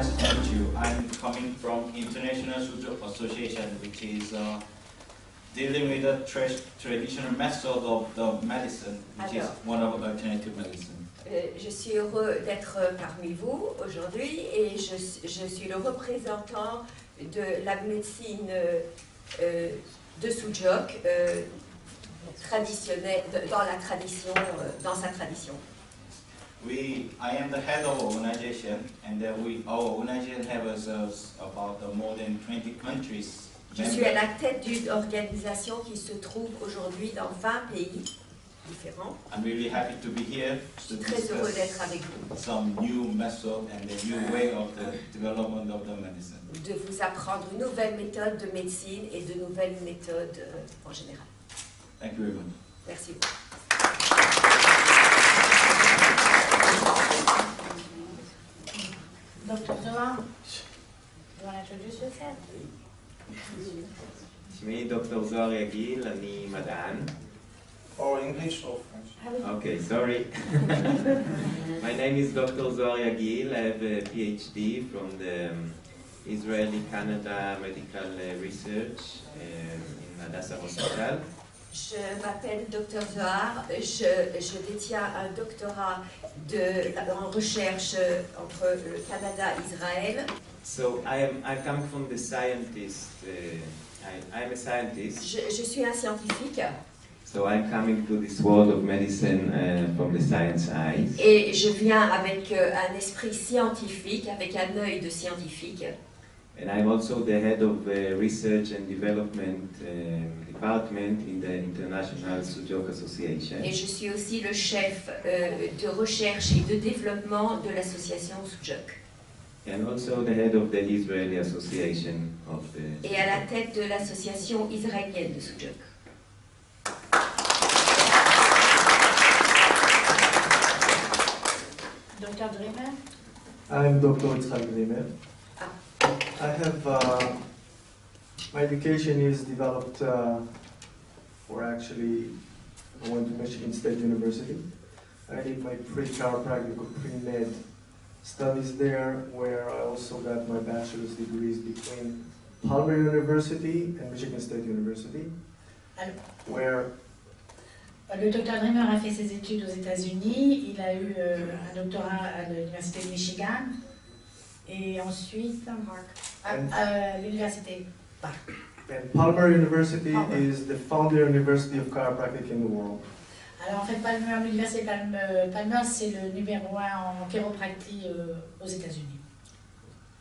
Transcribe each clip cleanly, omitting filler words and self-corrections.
Nice to meet you. I'm coming from International SUJOK Association, which is dealing with the traditional method of the medicine, which is one of alternative medicine. Je suis heureux d'être parmi vous aujourd'hui et je suis le représentant de la médecine de SUJOK traditionnelle, dans sa tradition. I am the head of organization, and our organization has about more than 20 countries. Je suis à la tête d'une organisation qui se trouve aujourd'hui dans 20 pays différents. I'm really happy to be here to Très heureux d'être avec vous. Some new method and the new way of the development of the medicine. De vous apprendre une nouvelle méthode de médecine et de nouvelles méthodes en général. Thank you very much. Merci beaucoup. Dr. Zohar, you want to introduce yourself? שמי דוקטור זוהר יגיל, אני מדען. Or English or French? Okay, sorry. My name is Dr. Zohar Yagil. I have a PhD from the Israeli-Canada Medical Research in Admor Hospital. Je m'appelle Dr. Zohar, je détiens un doctorat en recherche entre le Canada et Israël. So I come from the scientist, I'm a scientist. Je suis un scientifique. So I'm coming to this world of medicine from the science eyes. Et je viens avec un esprit scientifique, avec un œil de scientifique. And I'm also the head of research and development department in the International SUJOK Association. Et je suis aussi le chef de recherche et de développement de l'association SUJOK. And also the head of the Israeli Association of the... Et à la tête de l'association israélienne de SUJOK. Dr. Dreamer? I'm Dr. Itzhak Dreamer. I have, my education is developed for actually, I went to Michigan State University. I did my pre-chiropractic or pre-med studies there, where I also got my bachelor's degrees between Palmer University and Michigan State University, where Le docteur Dreamer a fait ses études aux États-Unis. Il a eu un doctorat à l'Université de Michigan et ensuite à l'Université Park. And Palmer University is the founder university of chiropractic in the world. Alors en fait, l'Université Palmer, c'est le numéro 1 en chiropractie aux États-Unis.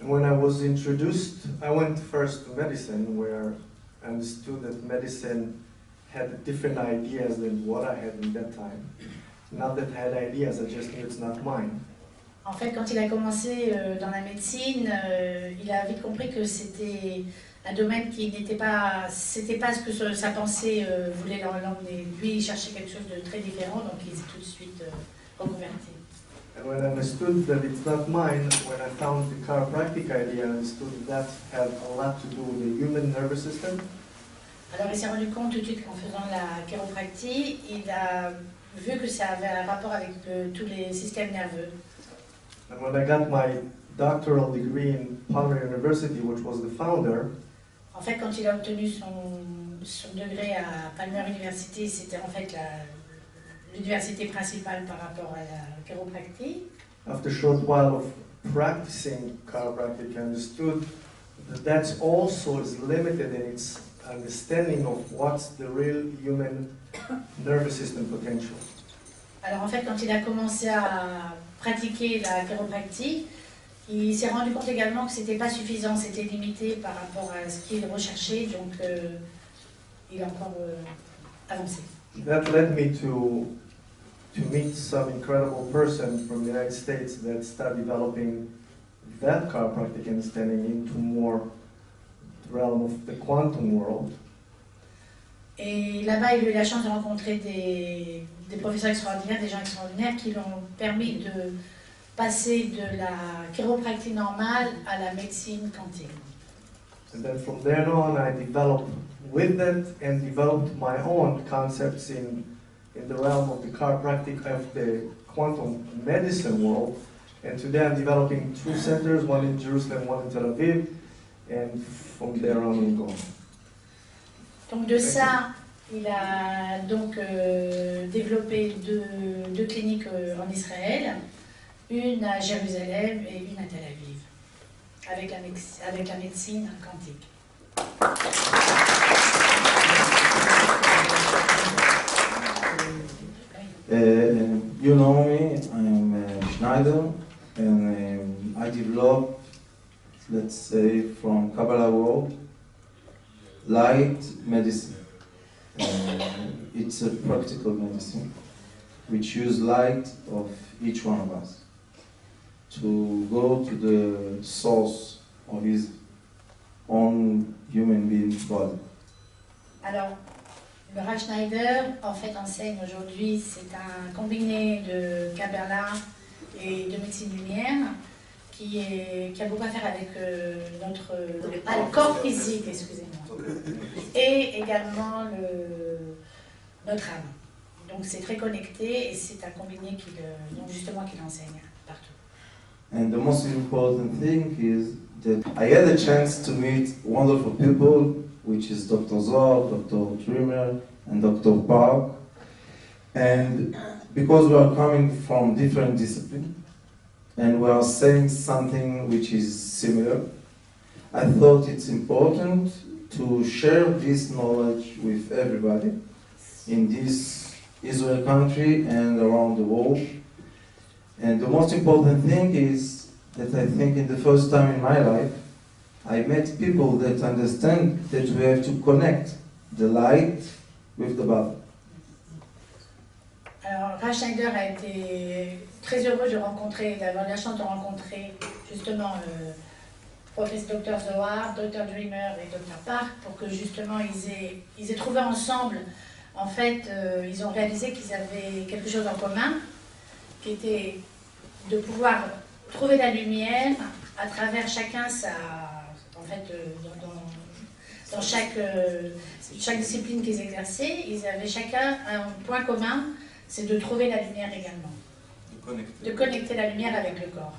And when I was introduced, I went first to medicine, where I understood that medicine had different ideas than what I had in that time. Not that I had ideas, I just knew it's not mine. En fait, quand il a commencé dans la médecine, il a vite compris que c'était un domaine qui n'était pas, c'était pas ce que sa pensée voulait l'emmener. Lui, il cherchait quelque chose de très différent, donc il s'est tout de suite reconverti. And when I understood that it's not mine, when I found the chiropractic idea, I understood that had a lot to do with the human nervous system. Alors il s'est rendu compte tout de suite qu'en faisant la chiropractie, il a vu que ça avait un rapport avec tous les systèmes nerveux. And when I got my doctoral degree in Palmer University, which was the founder, en fait, quand il a obtenu son degré à Palmer University, c'était en fait l'université principale par rapport à la chiropractie. After a short while of practicing chiropractic, I understood that that's also is limited in its understanding of what's the real human nervous system potential. Alors en fait, quand il a commencé à pratiquer la chiropractie, il s'est rendu compte également que c'était pas suffisant, c'était limité par rapport à ce qu'il recherchait, donc il a encore avancé. That led me to meet some incredible person from the United States that started developing that chiropractic understanding into more realm of the quantum world. Et là-bas, il a eu la chance de rencontrer des professeurs extraordinaires, des gens extraordinaires qui l'ont permis de passer de la chiropractie normale à la médecine quantique. And then from there on, I developed with that and developed my own concepts in the realm of the chiropractic of the quantum medicine world, And today I'm developing 2 centers, one in Jerusalem, one in Tel Aviv, and from there on we'll go. Donc de ça, il a donc développé deux cliniques en Israël, une à Jérusalem et une à Tel Aviv, avec la médecine quantique. You know me, I'm Schneider, and I developed, let's say, from PROMOTIONAL light medicine. It's a practical medicine which uses light of each one of us to go to the source of his own human being body. Alors, le Rav Schneider, en fait, enseigne aujourd'hui, c'est un combiné de Kabbalah et de médecine lumière qui a beaucoup à faire avec le corps physique, excusez-moi, et également notre âme. Donc c'est très connecté et c'est un combiné qu'il enseigne partout. And the most important thing is that I had a chance to meet wonderful people, which is Dr. Zohar, Dr. Dreamer, and Dr. Park. And because we are coming from different disciplines, and we are saying something which is similar, I thought it's important to share this knowledge with everybody in this Israel country and around the world. And the most important thing is that I think in the first time in my life, I met people that understand that we have to connect the light with the body. Alors, Rav Schneider a été très heureux d'avoir la chance de rencontrer justement professeur Dr. Zohar, Dr. Dreamer et Dr. Park pour que justement ils aient trouvé ensemble, en fait, ils ont réalisé qu'ils avaient quelque chose en commun, qui était de pouvoir trouver la lumière à travers chacun dans chaque discipline qu'ils exerçaient, ils avaient chacun un point commun, c'est de trouver la lumière également. De connecter la lumière avec le corps.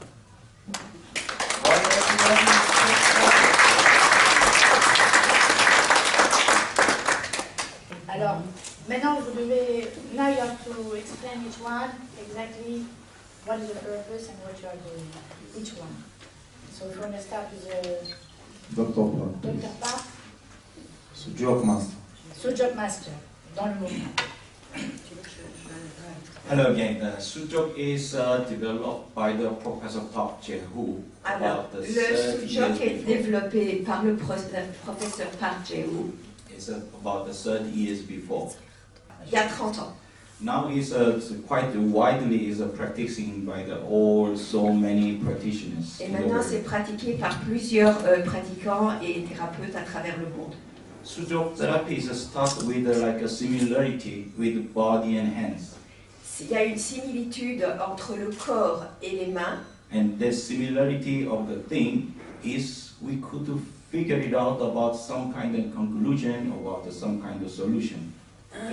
Alors, maintenant vous devez, now you have to explain each one, exactly what is the purpose and what you are doing, each one. So we're going to start with Dr. Park. SUJOK Master. SUJOK Master, dans le mouvement. Hello again. SUJOK is developed by the Professor Park Jae-woo. Alors, le SUJOK est développé par le professeur Park Jae-woo. It's about 30 years before. Il y a 30 ans. Now it's quite widely practicing by so many practitioners. Et maintenant, c'est pratiqué par plusieurs pratiquants et thérapeutes à travers le monde. SUJOK therapy starts with a similarity with body and hands. Il y a une similitude entre le corps et les mains. And the similarity of the thing is we could figure it out about some kind of conclusion, about some kind of solution.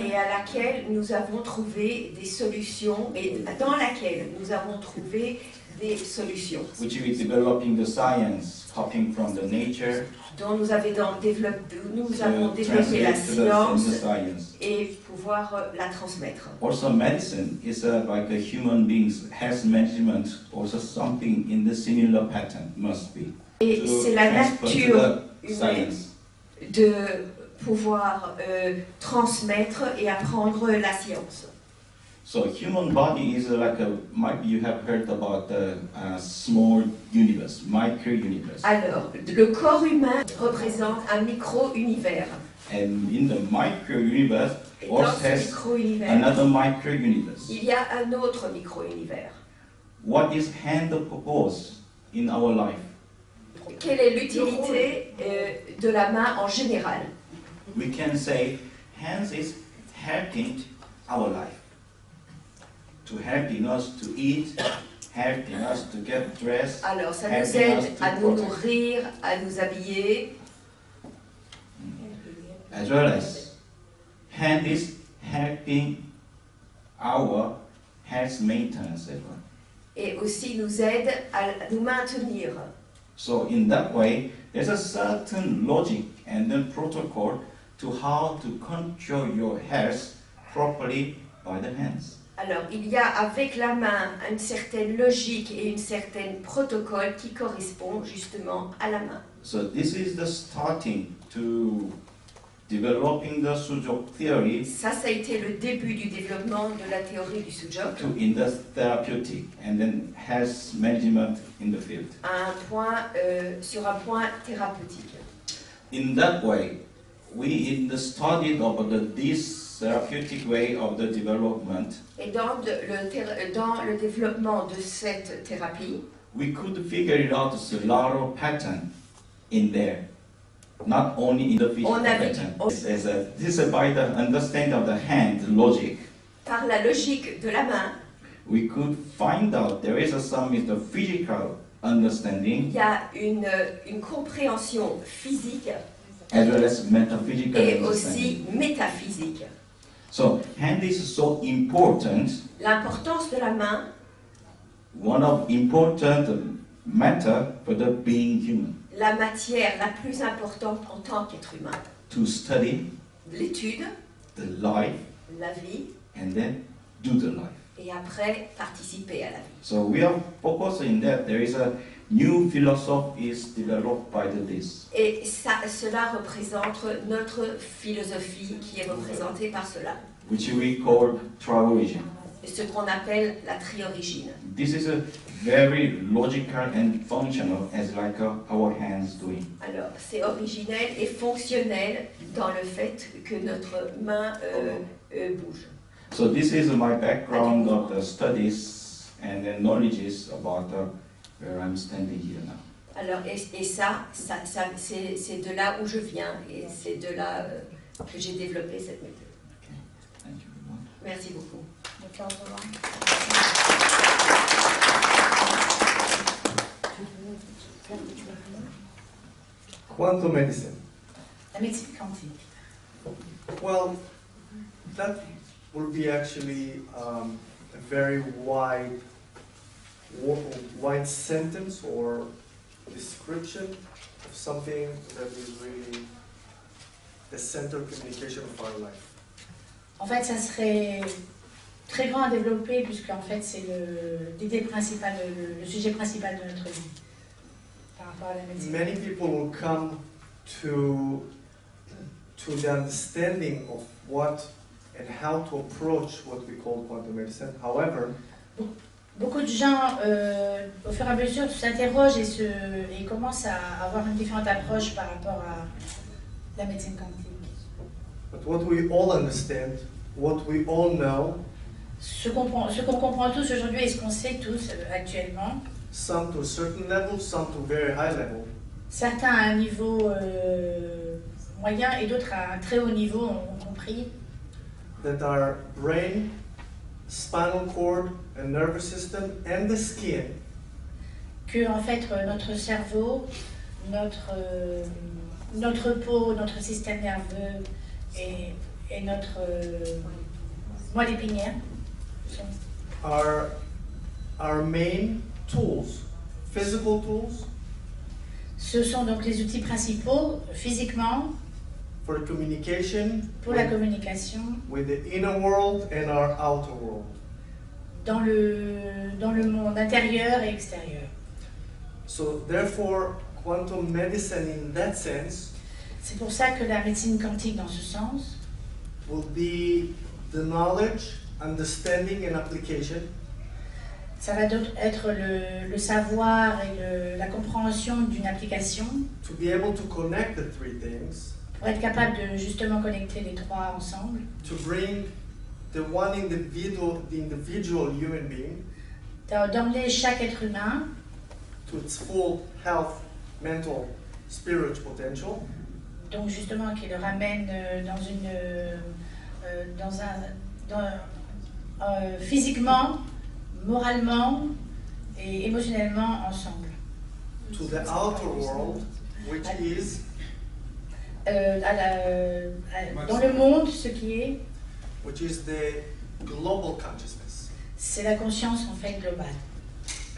Et à laquelle nous avons trouvé des solutions, et dans laquelle nous avons trouvé des solutions. Which we developing the science, copying from the nature. Dont nous avons développé la science et pouvoir la transmettre. Also, medicine is like a human being's health management, also something in the similar pattern must be. Et c'est la nature humaine de pouvoir transmettre et apprendre la science. So human body is maybe you have heard about a small universe, micro-universe. Alors, le corps humain représente un micro-univers. And in the micro-universe also has another micro-universe. Il y a un autre micro-univers. What is hand purpose in our life? Quelle est l'utilité de la main en général? We can say hands is helping our life. To helping us to eat, helping us to get dressed. Alors, ça nous aide à nous nourrir, à nous habiller. As well as hand is helping our health maintenance as well. et aussi nous aide à nous maintenir. So in that way, there's a certain logic and then protocol to how to control your hairs properly by the hands. Alors, il y a avec la main une certaine logique et une certaine protocole qui correspond justement à la main. So this is the starting to developing the SUJOK theory Ça a été le début du développement de la théorie du SUJOK. to in the therapeutic and then health management in the field. Sur un point thérapeutique. In that way, we in the study of this therapeutic way of the development, Et dans le développement de cette thérapie, we could figure it out a lot of pattern in there, not only in the physical pattern. This is by the understanding of the hand logic. par la logique de la main, We could find out there is some is the physical understanding il y a une compréhension physique as well as metaphysical et understanding. aussi métaphysique. So hand is so important. L'importance de la main, One of important matter for the being human la matière la plus importante en tant qu'être humain. to study L'étude, the life la vie, and then do the life. et après participer à la vie. So we are focusing that there is a new philosophy is developed by this. Et cela représente notre philosophie qui est représentée par cela, Which we call triorigin. ce qu'on appelle la triorigine. This is a very logical and functional as like our hands doing. Alors, c'est originel et fonctionnel dans le fait que notre main bouge. So this is my background of the studies and the knowledges about where I'm standing here now. Alors, et ça c'est de là où je viens et c'est de là que j'ai développé cette méthode. Okay. Thank you very much. Merci beaucoup. Quantum medicine. La médecine quantique. Well, that will be actually a very wide sentence or description of something that is really the center of communication of our life. En fait, ça serait très grand à développer puisque en fait c'est l'idée principale, le sujet principal de notre vie par rapport à la médecine. Many people will come to the understanding of what and how to approach what we call quantum medicine. However, beaucoup de gens, au fur et à mesure, s'interrogent et commencent à avoir une différente approche par rapport à la médecine quantique. but what we all understand, what we all know, Ce qu'on comprend tous aujourd'hui et ce qu'on sait tous actuellement, some to a certain level, some to a very high level, certains à un niveau moyen et d'autres à un très haut niveau ont compris that our brain, spinal cord, and nervous system, and the skin que en fait notre cerveau, notre peau, notre système nerveux et notre moelle épinière are our main tools, physical tools ce sont donc les outils principaux physiquement for communication pour la communication with the inner world and our outer world. dans le monde intérieur et extérieur. So therefore, quantum medicine in that sense C'est pour ça que la médecine quantique dans ce sens will be the knowledge, understanding and application ça va donc être le savoir et la compréhension d'une application to be able to connect the three things, pour être capable de justement connecter les trois ensemble, to bring the individual human being d'emmener chaque être humain to its full health, mental, spiritual potential, donc justement qui le ramène physiquement, moralement et émotionnellement ensemble. to the outer world, which is Dans le monde, ce qui est, the global consciousness. c'est la conscience en fait globale.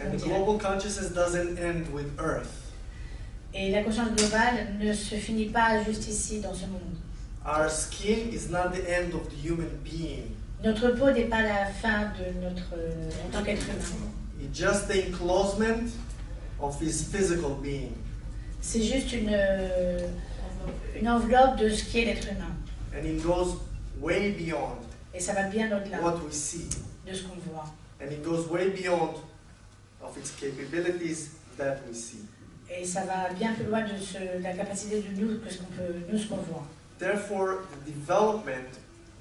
And the global consciousness doesn't end with Earth. Et la conscience globale ne se finit pas juste ici, dans ce monde. Our skin is not the end of the human being. Notre peau n'est pas la fin de notre en tant qu'être humain. It's just the enclosement of his physical being. C'est juste une enveloppe de ce qui est l'être humain. And it goes way beyond Et ça va bien au-delà what we see. de ce qu'on voit. And it goes way beyond of its capabilities that we see. Et ça va bien plus loin de la capacité de nous que ce qu'on voit. Therefore, the development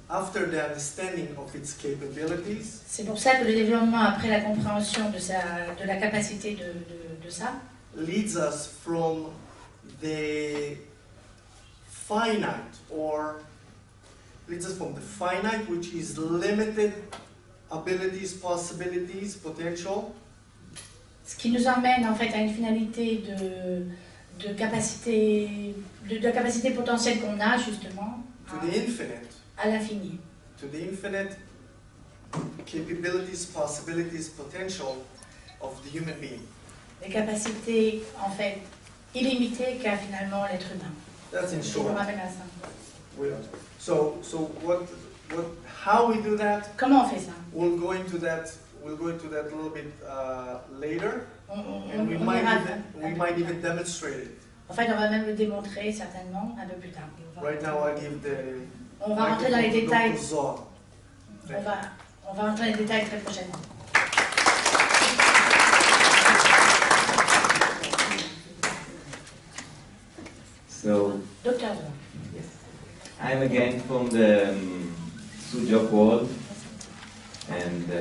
after the understanding of its capabilities C'est pour ça que le développement après la compréhension de la capacité de ça leads us from the finite, which is limited abilities, possibilities, potential, ce qui nous emmène en fait à une finalité de la capacité potentielle qu'on a justement to the infinite, à l'infini. to the infinite capabilities, possibilities, potential of the human being. Les capacités en fait illimitées qu'a finalement l'être humain. That's in Je short. vous ramène à ça. So how we do that? Comment on fait ça? We'll go into that a little bit later, and we on might even demonstrate it. En fait, on va même le démontrer certainement un peu plus tard. Right now, I give On va rentrer dans les détails. Dr. Zohar. On va rentrer dans les détails très prochainement. So, Dr. Zohar. I'm again from the SUJOK world, and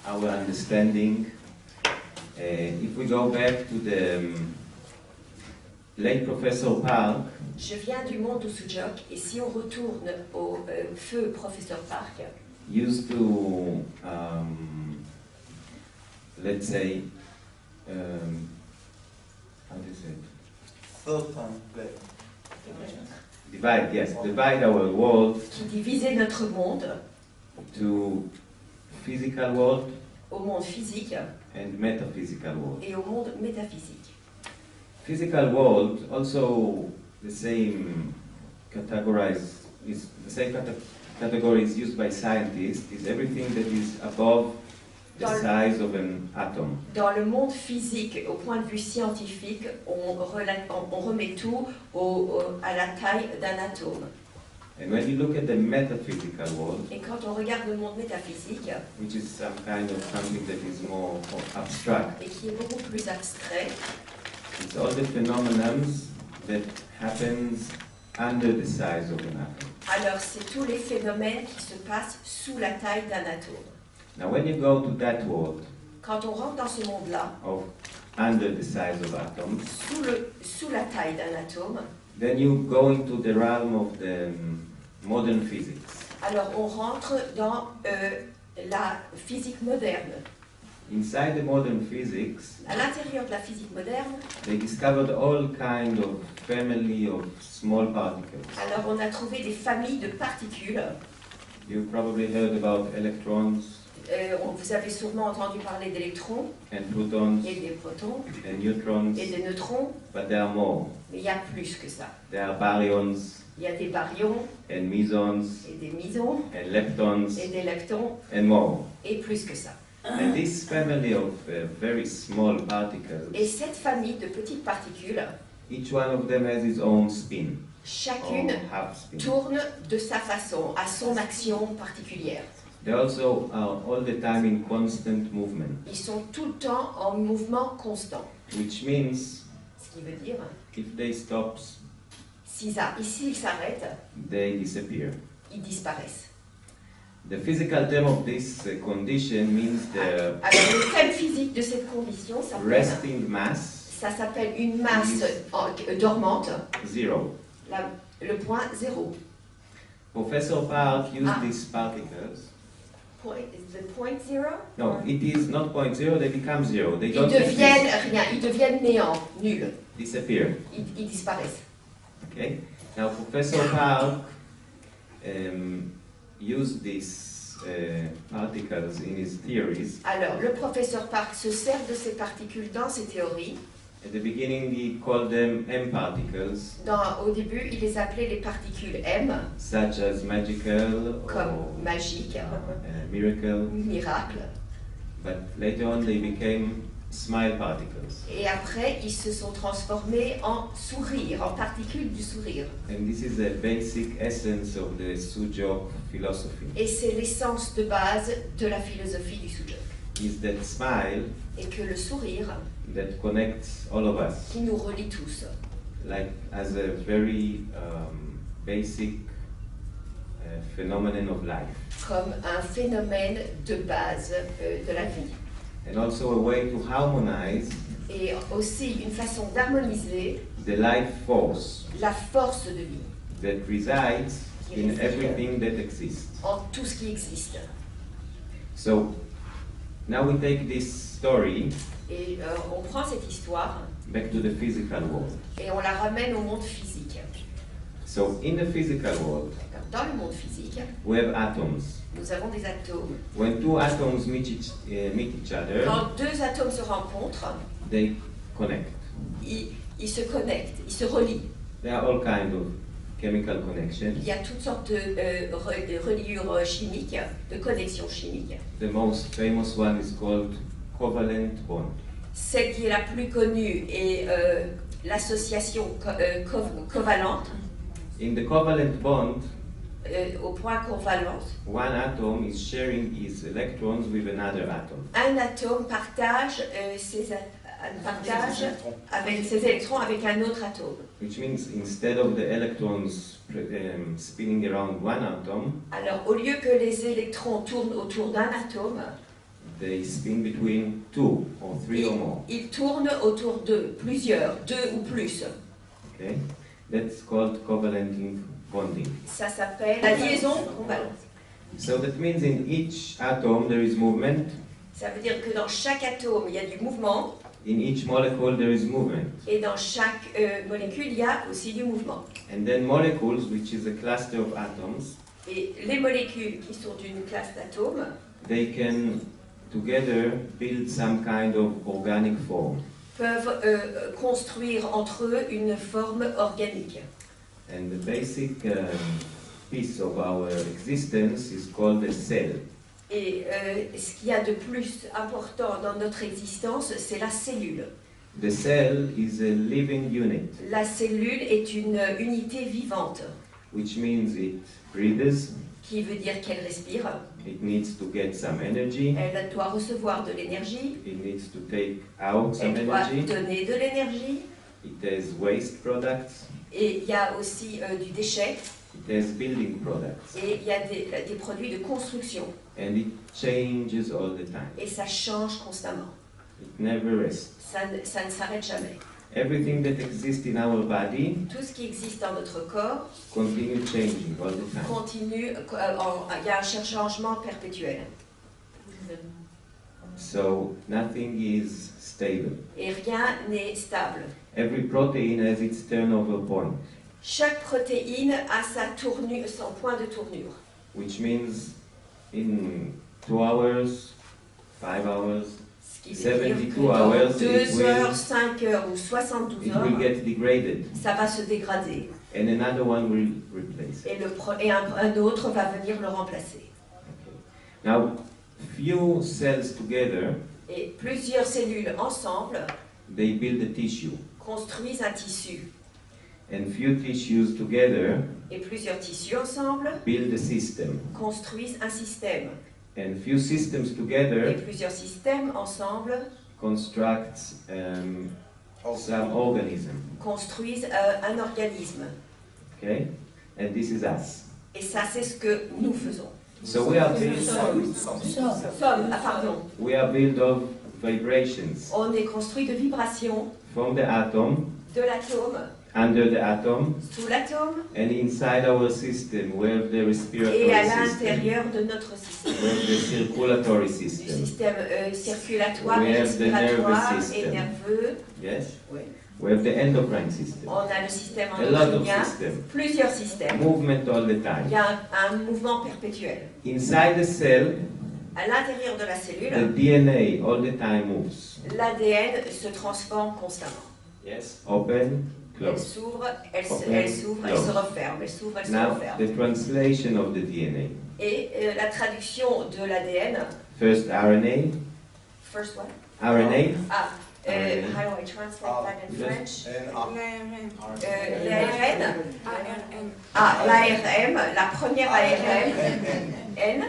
our understanding, if we go back to the late Professor Park, Je viens du monde du SUJOK, et si on retourne au feu professeur Park, used to, let's say, how do you say it? Divide our world qui divisait notre monde to physical world au monde physique and metaphysical world. et au monde métaphysique. Physical world also the same category is used by scientists, is everything that is above the size of an atom. Dans le monde physique, au point de vue scientifique, on remet tout à la taille d'un atome. And when you look at the metaphysical world, Et quand on regarde le monde métaphysique, which is some kind of something that is more abstract, et qui est beaucoup plus abstrait, it's all the phenomena that happens under the size of an atom. alors c'est tous les phénomènes qui se passent sous la taille d'un atome. Now when you go to that world Quand on rentre dans ce monde-là, of under the size of atoms, sous la taille d'un atome, then you go into the realm of the modern physics. alors on rentre dans la physique moderne. Inside the modern physics, À l'intérieur de la physique moderne, they discovered all kind of family of small particles. alors on a trouvé des familles de particules. You probably heard about electrons Vous avez sûrement entendu parler d'électrons and protons et des protons and neutrons, et des neutrons, but there are more. mais il y a plus que ça. There are baryons Il y a des baryons and mesons et des mesons and leptons et des leptons and more. et plus que ça. And this family of very small Et particles, cette famille de petites particules, each one of them has its own spin, chacune or half spin. tourne de sa façon, à son action particulière. They also are all the time in constant movement, Ils sont tout le temps en mouvement constant. which means Ce qui veut dire, if they stop, s'ils s'arrêtent, they disappear. ils disparaissent. The physical term of this condition means the Alors le thème physique de cette condition resting mass ça s'appelle une masse dormante, zero. le point zéro. Professor Park used these particles. The point zero? No, it is not point zero, they become zero. They Ils don't deviennent exist. rien, ils deviennent néant, nul. Disappear. Ils disparaissent. Okay? Now Professor Park used this particles in his theories. Alors, le professeur Park se sert de ces particules dans ses théories. At the beginning, he called them M particles, Au début, il les appelait les particules M, such as magical comme or magique, miracle. miracle. But later on, they became smile particles. Et après, ils se sont transformés en sourire, en particules du sourire. And this is the basic essence of the SUJOK philosophy. Et c'est l'essence de base de la philosophie du SUJOK. Is that smile Et que le sourire, that connects all of us, qui nous relie tous, like as a very basic phenomenon of life, comme un phénomène de base de la vie. and also a way to harmonize Et aussi une façon d'harmoniser the life force la force de vie that resides in everything that exists. en tout ce qui existe. So now we take this story Et on prend cette histoire back to the physical world. et on la ramène au monde physique. So in the physical world, Dans le monde physique, we have atoms. nous avons des atomes. When two atoms meet each other, Quand deux atomes se rencontrent, they connect. ils se connectent, ils se relient. There are all kinds of chemical connections. Il y a toutes sortes de reliures chimiques, de connexions chimiques. The most famous one is called covalent bond. Celle qui est la plus connue est l'association covalente. In the covalent bond, Au point covalent, one atom is sharing its electrons with another atom. un atome partage, avec ses électrons avec un autre atome. Which means instead of the electrons spinning around one atom, Alors, au lieu que les électrons tournent autour d'un atome, they spin between two or three or more. ils tournent autour de plusieurs, deux ou plus. Okay? That's called covalent bonding. Ça s'appelle la liaison covalente. So that means in each atom there is movement, Ça veut dire que dans chaque atome, il y a du mouvement, in each molecule there is movement. et dans chaque molécule, il y a aussi du mouvement. And then molecules, which is a cluster of atoms, Et les molécules qui sont d'une classe d'atomes, they can together build some kind of organic form. peuvent construire entre eux une forme organique. And the basic piece of our existence is called a cell. Et ce qu'il y a de plus important dans notre existence, c'est la cellule. The cell is a living unit, La cellule est une unité vivante, which means it breathes, qui veut dire qu'elle respire, it needs to get some energy, elle doit recevoir de l'énergie, it needs to take out some elle doit energy, donner de l'énergie, it has waste products, et il y a aussi du déchet, it has building products, et il y a des produits de construction. and it changes all the time. Et ça change constamment. It never rests. Ça ne s'arrête jamais. Everything that exists in our body Tout ce qui existe dans notre corps continue changing all the time. continue, il y a un changement perpétuel. So nothing is stable. Et rien n'est stable. Every protein has its turnover point, Chaque protéine a son point de tournure. which means in 2 hours, 5 hours, Ce qui veut dire 72 que dans hours, 2 heures, 5 heures ou 72 it heures, will get degraded, ça va se dégrader. and another one will replace it. Et un autre va venir le remplacer. Okay. Now, few cells together, Et plusieurs cellules ensemble they build a tissue, construisent un tissu. and few tissues together Et plusieurs tissus ensemble build a system, construisent un système. and few systems Et together plusieurs systèmes ensemble construct some organism. construisent un organisme. Okay, and this is us. Et ça, c'est ce que nous faisons. So we are built. We are built of vibrations On est construit de vibrations from the atom, de l'atome, under the atom, sous l'atome, and inside our system. We have the respiratory et à system. l'intérieur de notre système. We have the circulatory Du system. système circulatoire, We et have the nervous respiratoire et system. nerveux. Yes. Oui. We have the endocrine system. On a le système A lot of endocrinien, systems. plusieurs systèmes. Movement all the Il time. y a un mouvement perpétuel. Inside the cell, À l'intérieur de la the cellule, DNA all the time moves. l'ADN se transforme constamment. Yes. Open, Elle close. s'ouvre, elle Open, s'ouvre, elle close. se referme, elle s'ouvre, elle se Now, referme. the translation of the DNA. Et la traduction de l'ADN, First RNA. first what? RNA. Ah, RNA. how do I translate that in French? L'ARN. L'ARN. Ah, l'ARN, la première ARN. N.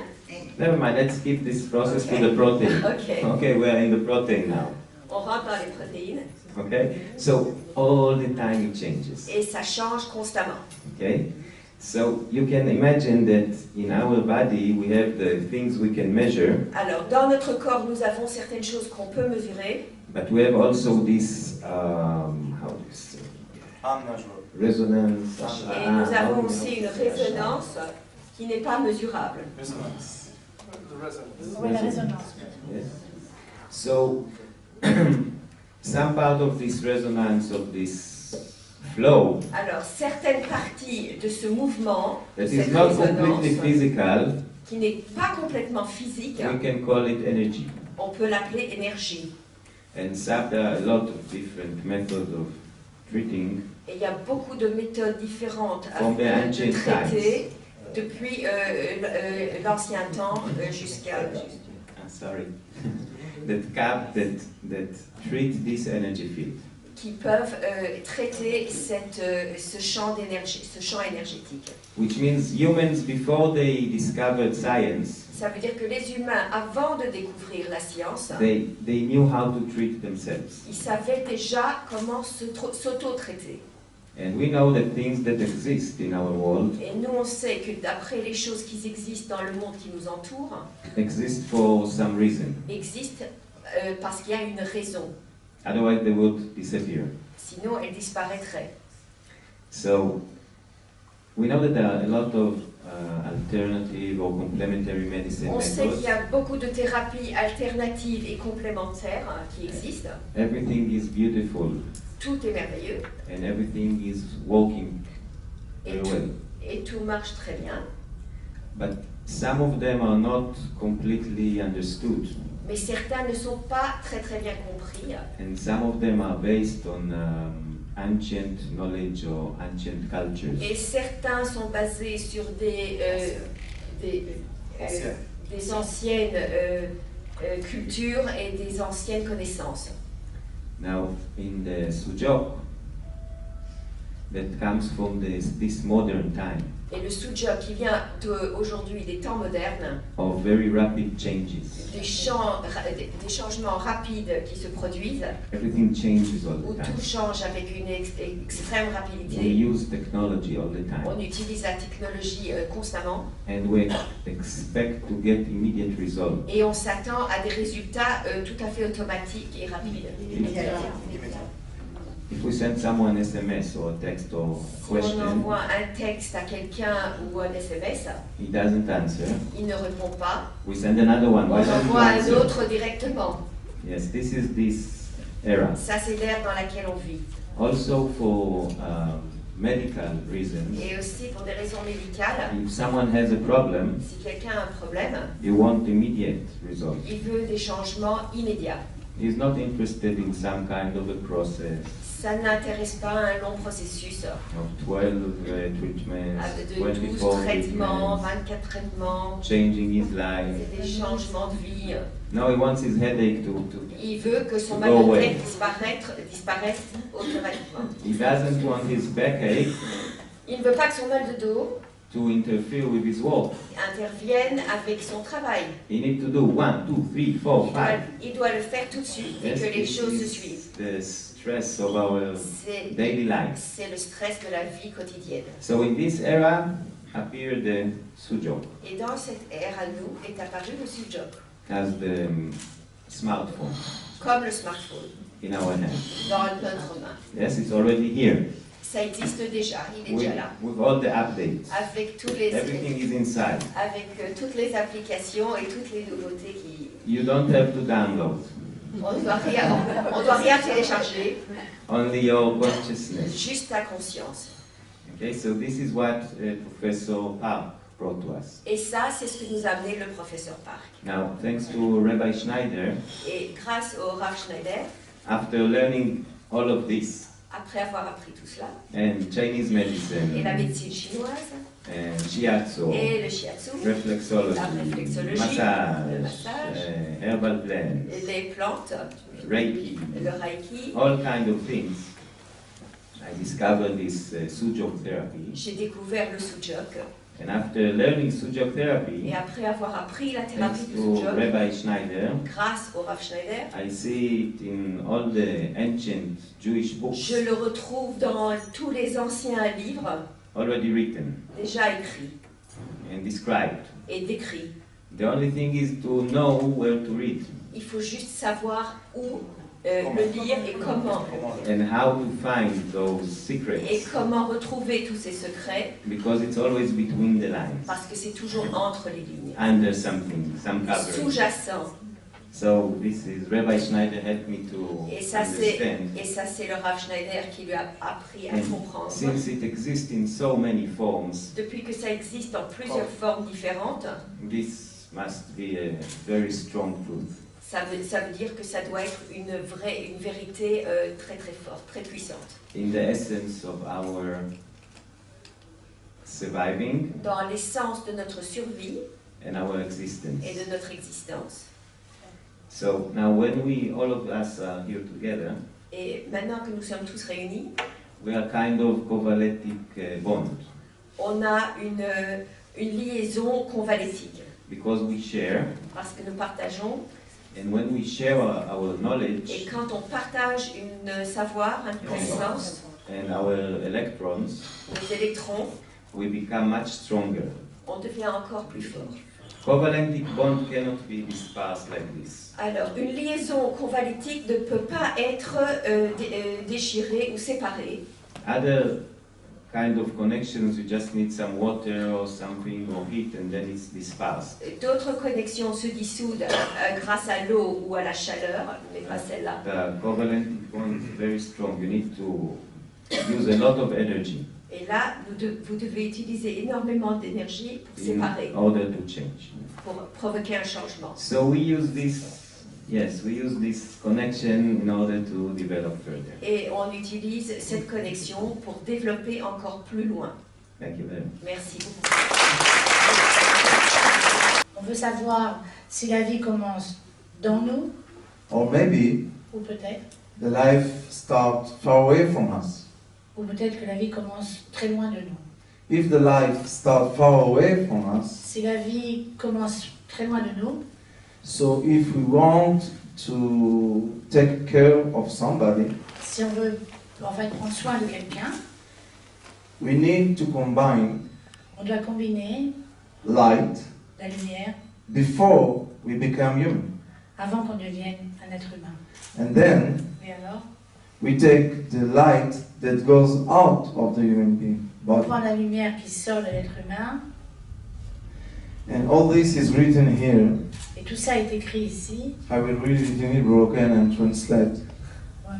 Never mind, let's skip this process to the protein. Ok. Okay, we're in the protein now. On rentre dans les protéines Okay? So all the time it changes. et ça change constamment. Okay? So you can imagine that in our body we have the things we can measure, Alors, dans notre corps, nous avons certaines choses qu'on peut mesurer, but we have also this how do you say? Resonance. et nous avons aussi une résonance qui n'est pas mesurable. Oui, la résonance. Yes. So some part of this resonance of this flow Alors, certaines parties de ce mouvement, de that is cette not completely résonance, physical, qui n'est pas complètement physique, we can call it energy. on peut l'appeler énergie. And there are a lot of different methods of treating Et il y a beaucoup de méthodes différentes From the de ancient traiter depuis l'ancien temps jusqu'à... sorry, that treat this energy field. qui peuvent traiter ce champ d'énergie, ce champ énergétique. Which means humans, before they discovered science, Ça veut dire que les humains, avant de découvrir la science, they knew how to treat themselves. ils savaient déjà comment s'auto-traiter. And we know that things that exist in our world Et nous, on sait que d'après les choses qui existent dans le monde qui nous entoure, exist for some reason. existent parce qu'il y a une raison. Otherwise they would disappear. Sinon, elles disparaîtraient. So we know that there are a lot of alternative or complementary medicine On sait qu'il methods. y a beaucoup de thérapies alternatives et complémentaires qui existent. Everything is beautiful Tout est merveilleux and everything is working very well. et tout marche très bien. But some of them are not completely understood, Mais certains ne sont pas très bien compris. and some of them are based on ancient knowledge or ancient cultures. Et certains sont basés sur des anciennes cultures et des anciennes connaissances. Now, in the SUJOK, that comes from this modern time Et le SUJOK qui vient aujourd'hui des temps modernes, of very rapid changes. des changements rapides qui se produisent, Everything changes all où the time. tout change avec une extrême We rapidité. use technology all the On time, utilise la technologie constamment and we expect to get immediate results. et on s'attend à des résultats tout à fait automatiques et rapides. If we send someone SMS or a text or Si on question, envoie un texte à quelqu'un ou un SMS, he doesn't answer. il ne répond pas. We send another one. On Why don't you envoie un answer? autre directement. Yes, this is this era. Ça, c'est l'ère dans laquelle on vit. Also for medical reasons, Et aussi pour des raisons médicales, if someone has a problem, si quelqu'un a un problème, you want immediate results. il veut des changements immédiats. He's not interested in some kind of a process Ça n'intéresse pas un long processus of 12 treatments, de 12 24 traitements, treatments, 24 traitements, changing his life. c'est des changements de vie. No, he wants his headache to Il veut que son Go mal de away. tête disparaisse automatiquement. he doesn't want his backache Il ne veut pas que son mal de dos to interfere with his work. intervienne avec son travail. He needs to do 1, 2, 3, 4, 5. Il doit le faire tout de suite et Yes, que les this choses se is suivent. the stress of our C'est daily life. c'est le stress de la vie quotidienne. So in this era appeared the SUJOK Et dans cette ère à nous est apparu le SUJOK, as the smartphone comme le smartphone, in our hands. dans notre main. Yes, it's already here. Ça existe déjà, il est With, déjà là. with all the updates. Avec, Everything is inside. avec toutes les applications et toutes les nouveautés qui... You don't have to download. On ne doit rien télécharger. Only your consciousness. Juste ta conscience. Okay, so this is what Professor Park brought to us. Et ça, c'est ce que nous a amené le professeur Park. Now, thanks to Rabbi Schneider, Et grâce au Rav Schneider, after learning all of this, après avoir appris tout cela, and Chinese medicine, et la médecine chinoise, and shiatsu, et le shiatsu, reflexology, la réflexologie, massage, le massage, herbal blends, les plantes, Reiki, le Reiki, all kind of things. I discovered this SUJOK therapy, j'ai découvert le SUJOK. and after learning SUJOK Et therapy, après avoir appris la thérapie thanks du to SUJOK, Rabbi Schneider, grâce au Rav Schneider, I see it in all the ancient Jewish books je le retrouve dans tous les anciens livres already written déjà écrits and described. et décrits. The only thing is to know where to read Il faut juste savoir où le lire et comment. and how to find those Et secrets, comment retrouver tous ces secrets, because it's always between the lines, parce que c'est toujours entre les lignes, under something, some cover. sous-jacent. So this is Rabbi Schneider helped me to Et ça, understand. c'est le Rav Schneider qui lui a appris à And comprendre. since it exists in so many forms, Depuis que ça existe en plusieurs formes différentes, this must be a very strong truth. ça veut dire que ça doit être une vérité très très forte, très puissante. In the essence of our surviving Dans l'essence de notre survie and our existence. et de notre existence. So now when we, all of us are here together, Et maintenant que nous sommes tous réunis, we are kind of Kabbalistic bond, on a une liaison convalétique. because we share, Parce que nous partageons, and when we share our et knowledge quand on partage une savoir, une connaissance, and our electrons, nos électrons, we become much stronger. on devient encore plus fort. Covalent bond cannot be dispersed like this. Alors, une liaison convalétique ne peut pas être déchirée ou séparée. Other kind of connections, you just need some water or something or heat and then it's dispersed. D'autres connexions se dissoudent grâce à l'eau ou à la chaleur, mais pas celle-là. The covalent bond is very strong. You need to use a lot of energy Et là, vous devez utiliser énormément d'énergie pour séparer, in order to change. pour provoquer un changement. So we use this connection in order to develop further. Et on utilise cette connexion pour développer encore plus loin. Thank you very much. Merci beaucoup. On veut savoir si la vie commence dans nous, Or maybe ou peut-être the life starts far away from us. ou peut-être que la vie commence très loin de nous. If the life starts far away from us, Si la vie commence très loin de nous, so if we want to take care of somebody, si on veut en fait prendre soin de quelqu'un, we need to combine on doit combiner light la lumière before we become human. avant qu'on devienne un être humain. And then Et alors, we take the light that goes out of the human being on body. prend la lumière qui sort de l'être humain, And all this is written here. et tout ça est écrit ici. I will read it in Hebrew again and translate. Ouais.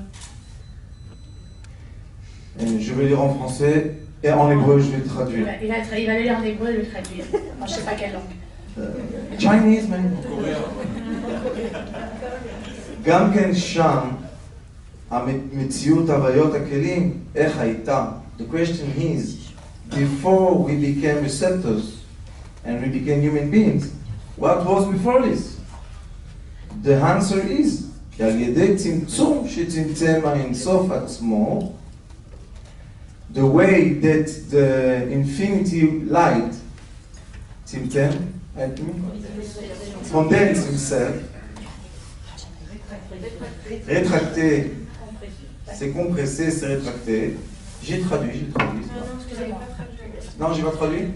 Et je vais lire en français et en hébreu je vais traduire. Il va le lire en hébreu et le traduire. Moi, je ne sais pas quelle langue. Chinese man. גם כן שם, המציאות הוויות הכלים, איך הייתה? The question is, before we became receptors and we became human beings, what was before this? The answer is, כי על ידי צמצום שצמצם האינסוף עצמו, the way that the infinity light צמצם, condense himself, rétracté, c'est compressé, c'est rétracté. J'ai traduit. Non, j'ai pas traduit.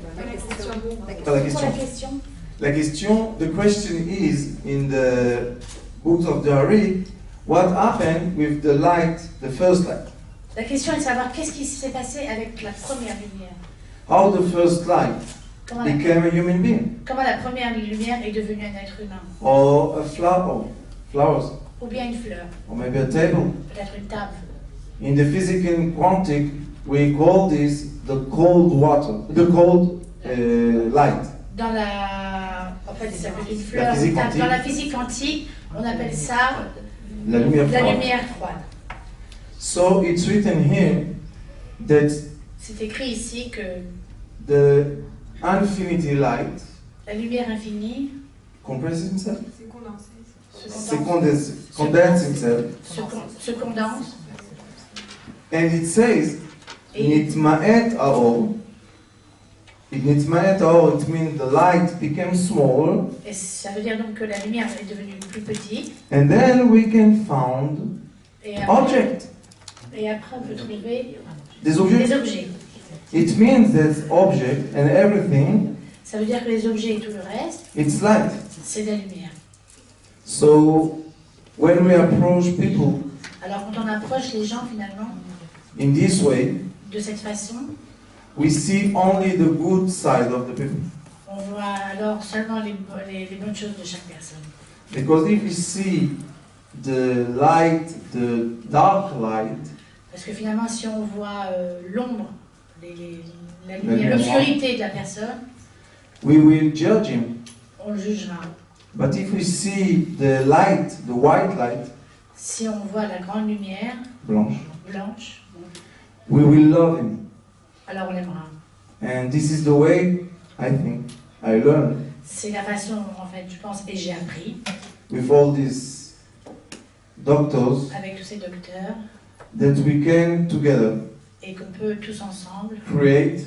La question. La question, the question is, in the books of the Ari, what happened with the light, the first light? La question est de savoir qu'est-ce qui s'est passé avec la première lumière. How the first light became a human being? Comment la première lumière est devenue un être humain? Or a flower, flowers? ou bien une fleur, or maybe a table. peut-être une table. In the physical quantic, we call this the cold water, the cold light. Dans en fait, ça peut être une fleur, physique une table. quantique. Dans la physique quantique, on appelle ça La lumière la froide. lumière froide. So it's written here that C'est écrit ici que the infinity light la lumière infinie compresses himself, se condense, condense himself, se condense. and it says Et nitma'et ha'or. Nitma'et ha'or, it means the light became smaller, Et ça veut dire donc que la lumière est devenue plus petite. and then we can find Et après, object. on peut trouver Des objets. des objets. It means that object and everything, Ça veut dire que les objets et tout le reste, it's light. c'est de la lumière. So when we approach people Alors quand on approche les gens finalement in this way, de cette façon, we see only the good side of the people. on voit alors seulement les bonnes choses de chaque personne. Because if we see the light, the dark light, Parce que finalement, si on voit l'ombre, la lumière lumière, l'obscurité de la personne, we will judge him. on le jugera. But if we see the light, the white light, Si on voit la grande lumière blanche, blanche, we will love him. alors on l'aimera. And this is the way, I think, I learned C'est la façon, en fait, je pense, et j'ai appris with all these doctors avec tous ces docteurs, that we can together et qu'on peut tous ensemble create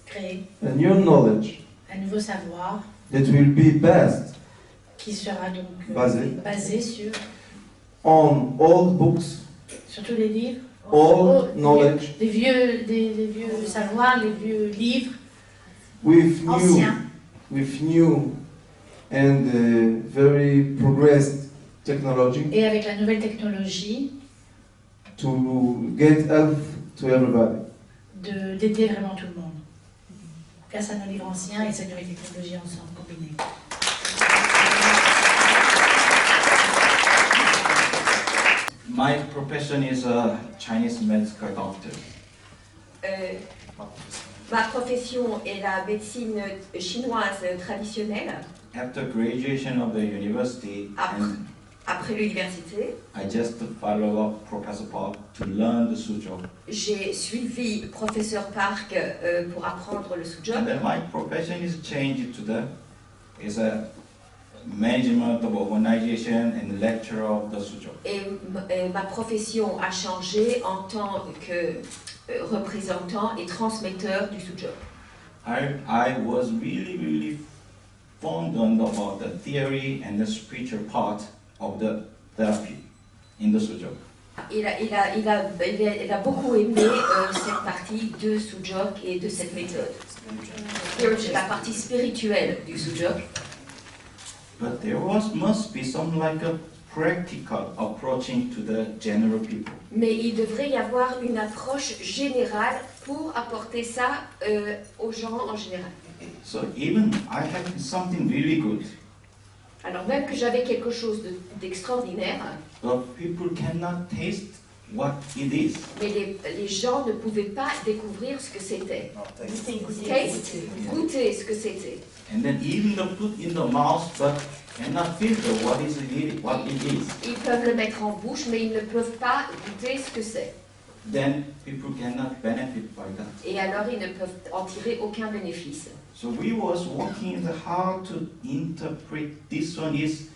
créer a new knowledge un nouveau savoir that will be based qui sera donc Basé. sur on old books, tous les livres, old knowledge, des vieux savoirs, les vieux livres with anciens new and very progressed technology et avec la nouvelle technologie to get help to everybody. d'aider vraiment tout le monde. Grâce à nos livres anciens et cette nouvelle technologie ensemble combinée. My profession is a Chinese medical doctor. Ma profession est la médecine chinoise traditionnelle. After graduation of the university, and Après l'université, I just follow up Professor Park to learn the SUJOK. j'ai suivi professeur Park pour apprendre le And SUJOK. then my profession is changed to is a management of organization and lecturer of the SUJOK. Et ma profession a changé en tant que représentant et transmetteur du SUJOK. I was really fond about the theory and the spiritual part of the therapy in the SUJOK. Il a beaucoup aimé cette partie de SUJOK et de cette méthode. La partie spirituelle du SUJOK. But there must be some like a practical approaching to the general people. Mais il devrait y avoir une approche générale pour apporter ça aux gens en général. So even I have something really good, Alors même que j'avais quelque chose d'extraordinaire, but people cannot taste what it is. mais les gens ne pouvaient pas découvrir ce que c'était. Taste, goûter ce que c'était. And then even the put in the mouth, but cannot filter what it is. Ils peuvent le mettre en bouche, mais ils ne peuvent pas goûter ce que c'est. Then people cannot benefit by that. Et alors ils ne peuvent en tirer aucun bénéfice. So we was working on how to interpret this one is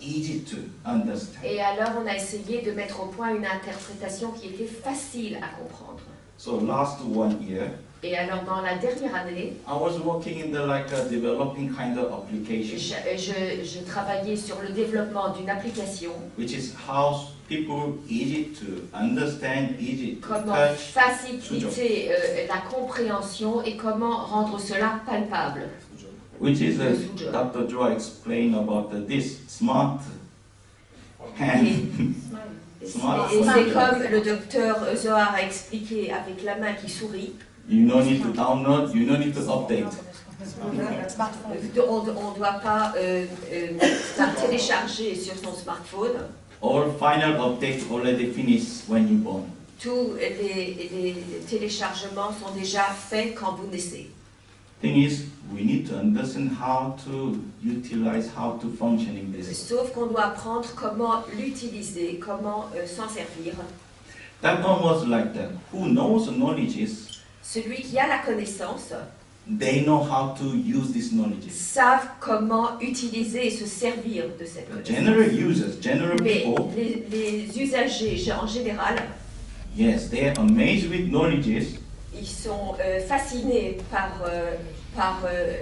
easy to understand. Et alors on a essayé de mettre au point une interprétation qui était facile à comprendre. So last 1 year, Et alors dans la dernière année, I was working in the like a developing kind of application, je travaillais sur le développement d'une application. which is how people easy to understand, easy to Comment touch. faciliter la compréhension et comment rendre cela palpable. Which is Le SUJOK. Dr. Joa explained about this smart hand. Et Smart. c'est comme le docteur Zohar a expliqué avec la main qui sourit. You no need to download, you no need to update. On ne doit pas la télécharger sur son smartphone. All final updates already finished when you born. Tous les téléchargements sont déjà faits quand vous naissez. Thing is, we need to understand how to utilize, how to function in this. Sauf qu'on doit apprendre comment l'utiliser, comment s'en servir. That one was like that. Who knows the knowledges, Celui qui a la connaissance they know how to use these knowledges. savent comment utiliser et se servir de cette The connaissance. general users, general Mais people, les usagers en général, yes, they are amazed with knowledges, ils sont fascinés par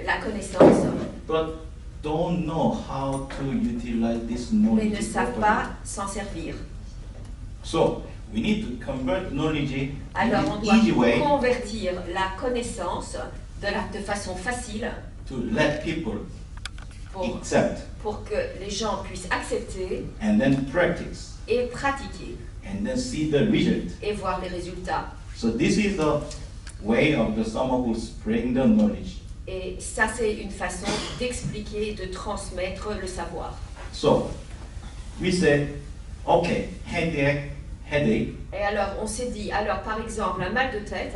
la connaissance, but don't know how to utilize this mais knowledge ne savent properly. pas s'en servir. So, we need to convert knowledge in Alors on an doit easy way convertir la connaissance de façon facile to let people accept pour que les gens puissent accepter and then practice et pratiquer and then see the result. et voir les résultats. So this is the way of the someone who's spreading the knowledge. Et ça, c'est une façon d'expliquer, de transmettre le savoir. So, we said, okay, headache, Et alors, on s'est dit, alors par exemple, un mal de tête,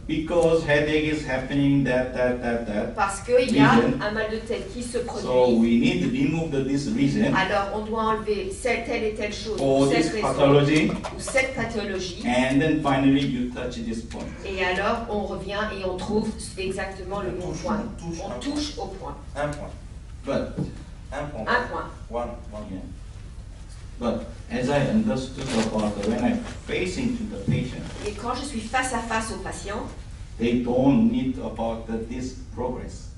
because headache is happening, that. parce qu'il y a Reason. un mal de tête qui se So produit, we need to remove this reason alors on doit enlever telle et telle chose, or ou this cette raison, pathology, ou cette pathologie, and then finally you touch this point. et alors on revient et on trouve exactement le bon point. On touche au point. Un point. But, Un point. Un point. One. yeah. But as I understood about when I'm facing to the patient, Et quand je suis face à face au patient, they don't need about this progress.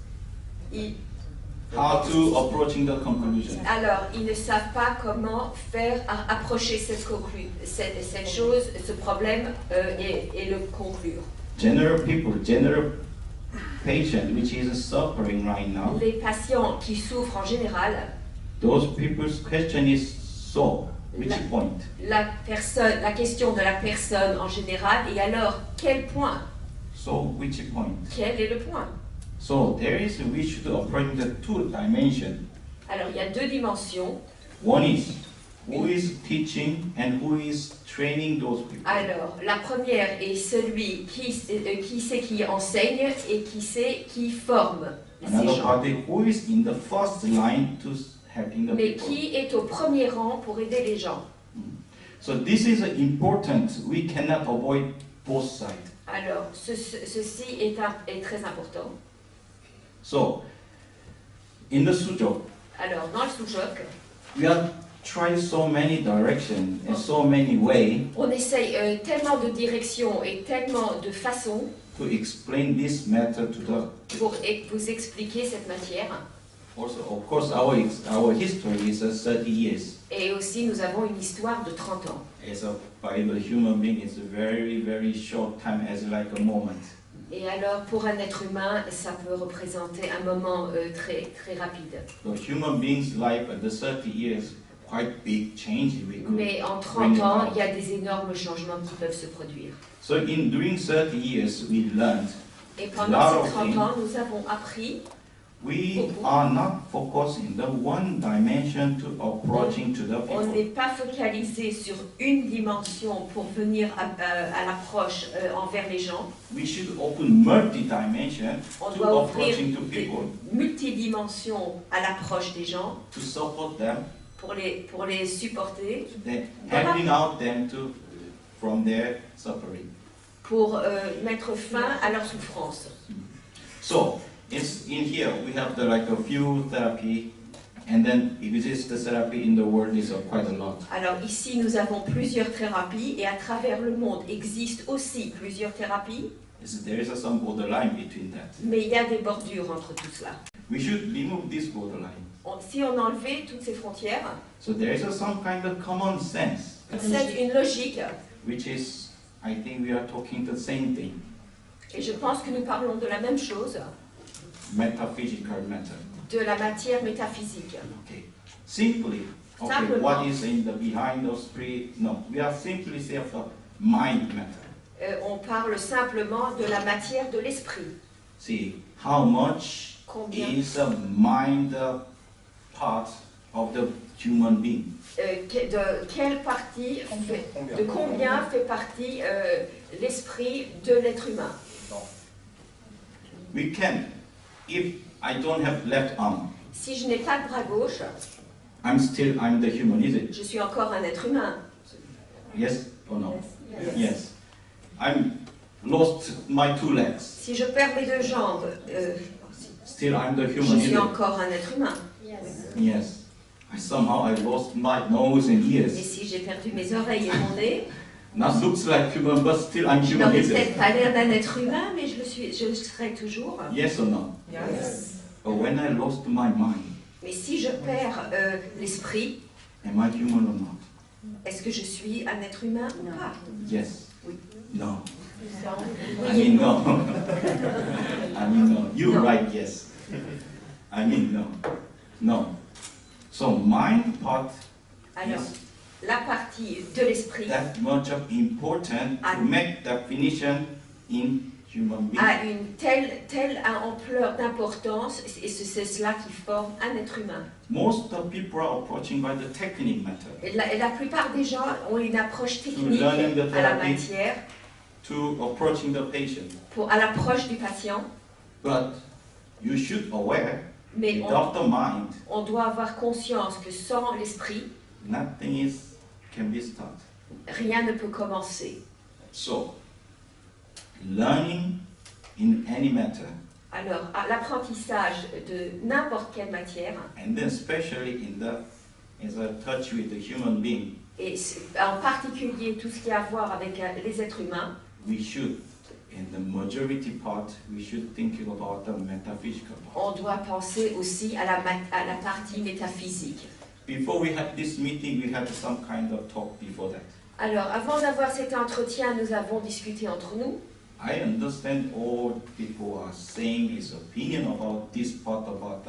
How to approaching the conclusion. Alors, ils ne savent pas comment faire approcher cette chose, ce problème et le conclure. General people, general patient which is suffering right now, Les patients qui souffrent en général, those people's question is so, which point? la question de la personne en général, et alors, quel point? So, which point? Quel est le point? So, we should approach the two dimensions. Alors, il y a deux dimensions. One is, who is teaching and who is training those people? Alors, la première est celui qui enseigne et qui forme ces Another gens. party, who is in the first line to helping the Mais people? qui est au premier rang pour aider les gens? So, this is important. We cannot avoid both sides. Alors, ceci est très important. So, in the SUJOK, Alors, dans le SUJOK, we have tried so many directions and so many ways on essaye tellement de directions et tellement de façons to explain this matter to the. pour vous expliquer cette matière. Also, of course, our history is 30 years. Et aussi, nous avons une histoire de 30 ans. As a by the human being, it's a very, very short time, as like a moment. Et alors, pour un être humain, ça peut représenter un moment très, très rapide. The human being's life at the 30 years, quite big change we could. Mais en 30 ans, il y a des énormes changements qui peuvent se produire. So during 30 years, we learned Et pendant ces 30 ans, nous avons appris. we are not focusing the one dimension to approaching to the On n'est people. pas focalisé sur une dimension pour venir à l'approche envers les gens. We should open multi-dimension On to doit offrir approaching to des people multidimensions à l'approche des gens to support them, pour les supporter, then helping out them to from their suffering. pour mettre fin à leur souffrance. So in here we have like a few therapy, and then it exists the therapy in the world is quite a lot. Alors ici, nous avons plusieurs thérapies et à travers le monde existent aussi plusieurs thérapies, There is some borderline between that. mais il y a des bordures entre tout cela. We should remove this borderline. Si on enlevait toutes ces frontières, So there is some kind of common sense, c'est une logique, which is, I think we are talking the same thing, et je pense que nous parlons de la même chose, metaphysical matter. de la matière métaphysique. Okay. Simply, okay, Simplement. what is in the behind of spirit? No, we are simply say of the mind matter. On parle simplement de la matière de l'esprit. See, how much Combien is the mind part of the human being? De quelle partie, de combien fait partie l'esprit de l'être humain? We can. If I don't have left arm, Si je n'ai pas de bras gauche, I'm the human, is it? je suis encore un être humain. Yes or no? Yes. I'm lost my 2 legs. Si je perds mes 2 jambes, Still I'm the je human, is suis it? encore un être humain. Yes. Somehow I lost my nose and Et ears. si j'ai perdu mes oreilles et mon nez, Not looks like human, but still I'm je human, n'aurais is peut-être it? pas l'air d'un être humain, mais je serai toujours. Yes or no? Yes. But when I lost my mind, Mais si je perds l'esprit, am I human or not? est-ce que je suis un être humain ou pas? Yes. Oui. No. I Oui et mean non. no. I mean no. You're No. right, yes. I mean no. No. So mind part Alors, is la partie de l'esprit that much of important to make definition in human being. a une telle ampleur d'importance, et c'est cela qui forme un être humain. Most of people are approaching by the technique method. Et la plupart des gens ont une approche technique learning the à la therapy. matière, To approaching the patient. à l'approche du patient, But you should aware, mais without the mind, on doit avoir conscience que sans l'esprit, nothing can be started. rien ne peut commencer. So, learning in any matter, Alors, l'apprentissage de n'importe quelle matière, and then especially as a touch with the human being, et en particulier tout ce qui a à voir avec les êtres humains, we should, in the majority part, we should think about the metaphysical part. on doit penser aussi à la partie métaphysique. Before we had this meeting, we had some kind of talk before that. Alors, avant d'avoir cet entretien, nous avons discuté entre nous. I understand all people are saying his opinion about this part, about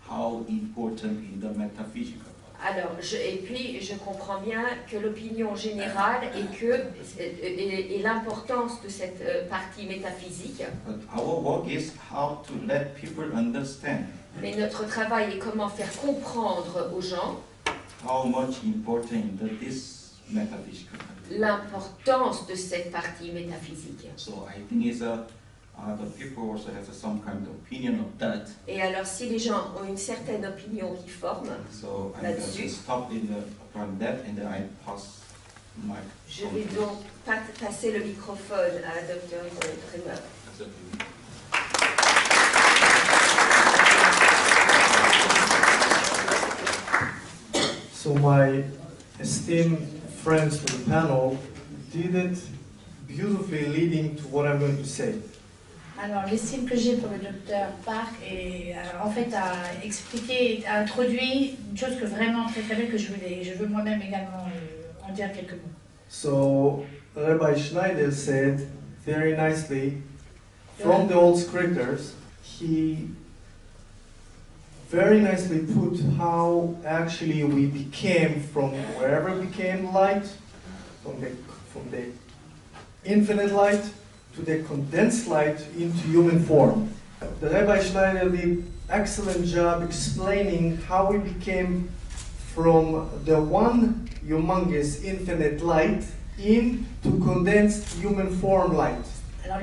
how important in the metaphysical part. Alors, et puis je comprends bien que l'opinion générale est l'importance de cette partie métaphysique. But our work is how to let people understand Mais notre travail est comment faire comprendre aux gens how much important this metaphysical part. l'importance de cette partie métaphysique. So I think the people also have some kind of opinion of that. Et alors, si les gens ont une certaine opinion qui forme, So I'm going to stop upon that and then I pass my. je vais donc passer le microphone à Dr. Trimmer. So my esteemed friends to the panel did it beautifully, leading to what I'm going to say. Alors, l'estime que j'ai pour le docteur Park est, en fait, a expliqué, a introduit une chose que vraiment très très belle que je veux moi-même également en dire quelques mots. So Rabbi Schneider said very nicely, from the old scriptures, he very nicely put how actually we became from wherever became light, from the infinite light to the condensed light into human form. The Rabbi Schneider did excellent job explaining how we became from the one humongous infinite light into condensed human form light. Alors,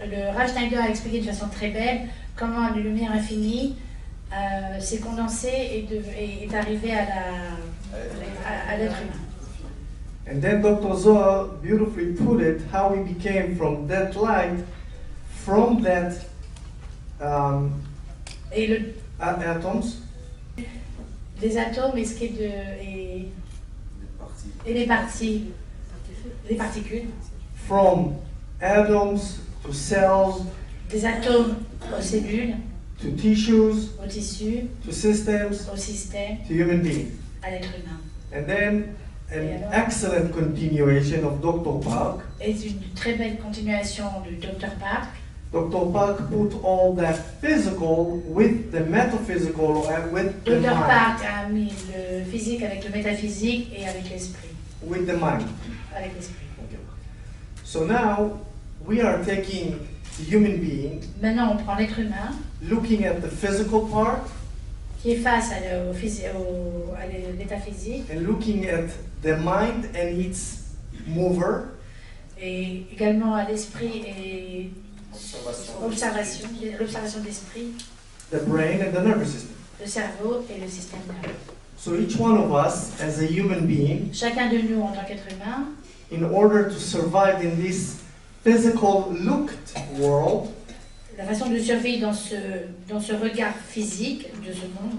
le Rav Schneider a expliqué de façon très belle comment la lumière infinie s'est condensée et est arrivée à l'être humain. And then Dr. Zohar beautifully put it, how we became from that light, from that atoms. Les atomes et ce qui est et les parties, les particules. From atoms to cells. Des atomes aux cellules. To tissues. Aux tissus. To systems. Au système. To human beings. À l'être humain. And then an excellent continuation of Dr. Park. Et une très belle continuation du Dr. Park. Dr. Park put all that physical with the metaphysical and with the mind. Dr. Park a mis le physique avec le métaphysique et avec l'esprit. With the mind. Avec l'esprit. Okay. So now we are taking the human being. Maintenant, on prend l'être humain. Looking at the physical part. qui est face à l'état physique, and looking at the mind and its mover, et également à l'esprit et l'observation de l'esprit, the brain and the nervous system. le cerveau et le système nerveux. So each one of us, as a human being, Chacun de nous en tant qu'être humain, in order to survive in this physical looked world, la façon de survivre dans ce regard physique de ce monde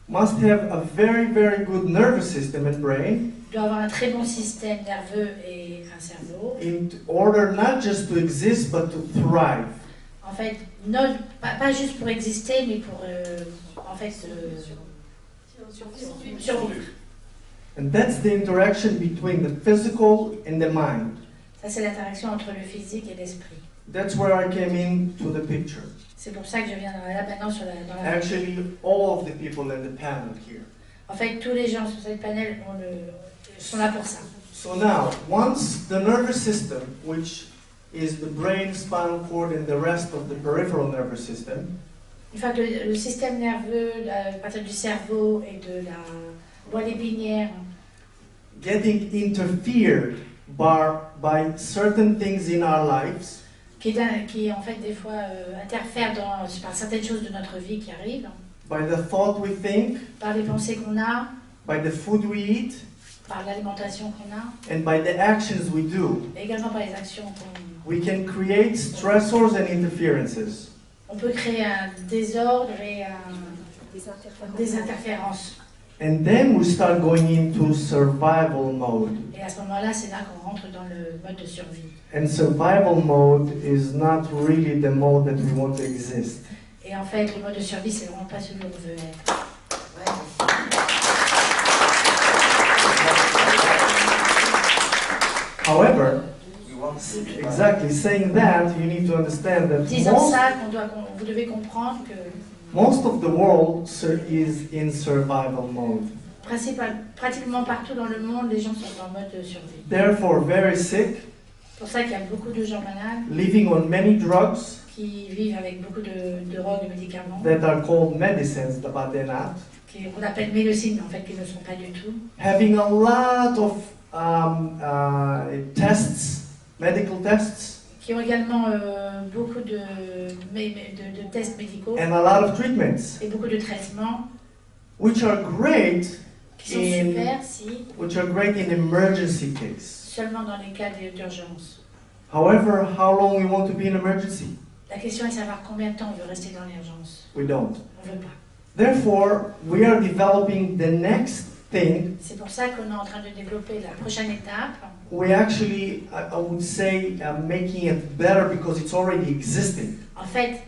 must have a very, very good nervous system and brain doit avoir un très bon système nerveux et un cerveau, in order not just to exist but to thrive. en fait, pas juste pour exister, mais pour survivre. And that's the interaction between the physical and the mind. Ça, c'est l'interaction entre le physique et l'esprit. That's where I came into the picture. C'est pour ça que je viens là maintenant dans la... Actually, all of the people in the panel here. En fait, tous les gens sur cette panel sont là pour ça. So now, once the nervous system, which is the brain, spinal cord, and the rest of the peripheral nervous system, Une fois que le système nerveux, à partir du cerveau et de la moelle épinière, getting interfered by certain things in our lives, qui en fait des fois interfère par certaines choses de notre vie qui arrivent, by the thought we think, par les pensées qu'on a, by the food we eat, par l'alimentation qu'on a, and by the actions we do, et également par les actions qu'on... we can create stressors and interferences. On peut créer un désordre et des interférences. And then we start going into survival mode. Et à ce moment-là, c'est là qu'on rentre dans le mode de survie. And survival mode is not really the mode that we want to exist. Et en fait, le mode de survie, c'est vraiment pas celui où on veut être. However, exactly saying that, you need to understand that Disant ça, vous devez comprendre que most of the world is in survival mode. Pratiquement partout dans le monde, les gens sont en mode de survie. Therefore, very sick, C'est pour ça qu'il y a beaucoup de gens malades living on many drugs qui vivent avec beaucoup de drogues, de médicaments, that are called medicines, but they're not. qu'on appelle médecine, mais en fait qui ne sont pas du tout. Having a lot of tests, medical tests, Qui ont également beaucoup de tests médicaux and a lot of treatments, et beaucoup de traitements which are great qui sont super si in emergency case. seulement dans les cas d'urgence. However, how long we want to be in emergency? La question est de savoir combien de temps on veut rester dans l'urgence. We don't. On ne veut pas. Therefore, we are developing the next thing. C'est pour ça qu'on est en train de développer la prochaine étape. We actually, I would say, making it better because it's already existing. En fait,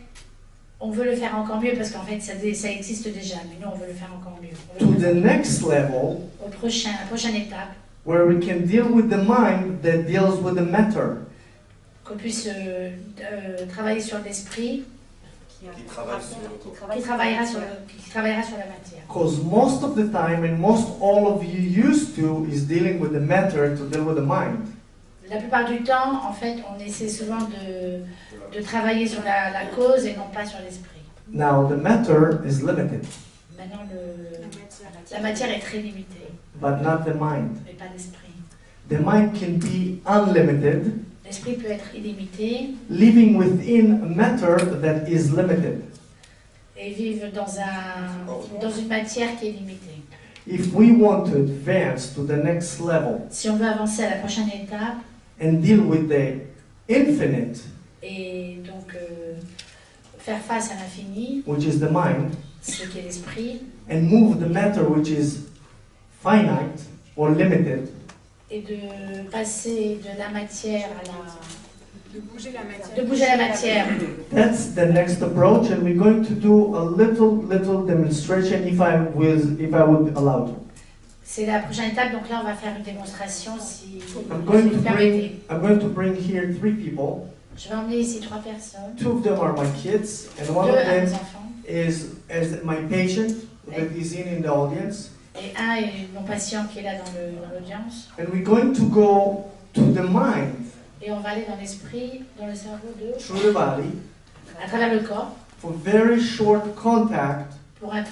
on veut le faire encore mieux parce qu'en fait, ça existe déjà, mais nous, on veut le faire encore mieux. To the next level, La prochaine étape, where we can deal with the mind that deals with the matter. qu'on puisse travailler sur l'esprit qui travaillera sur la matière. Because most of the time, and most all of you used to, is dealing with the matter to deal with the mind. La plupart du temps, en fait, on essaie souvent de travailler sur la cause et non pas sur l'esprit. Now, the matter is limited, Maintenant, la matière est très limitée, but not the mind. mais pas l'esprit. The mind can be unlimited, L'esprit peut être illimité living within a matter that is limited. et vivre dans une matière qui est limitée. If we want to advance to the next level Si on veut avancer à la prochaine étape and deal with the infinite, et donc faire face à l'infini, which is the mind, ce qui est l'esprit, and move the matter, which is finite or limited, et de passer de la matière à De bouger la matière. de bouger la matière. that's the next approach, and we're going to do a little demonstration if I would allow to. C'est la prochaine étape, donc là on va faire une démonstration si I'm vous going me to permettez. bring here 3 people. Je vais emmener ici 3 personnes, 2 of them are my kids, and 2 one of à mes them enfants, is my patient that is in the audience. et un est mon patient qui est là dans l'audience. And we're going to go to the mind Et on va aller dans l'esprit, dans le cerveau through the body, à travers le corps, for very short contact pour un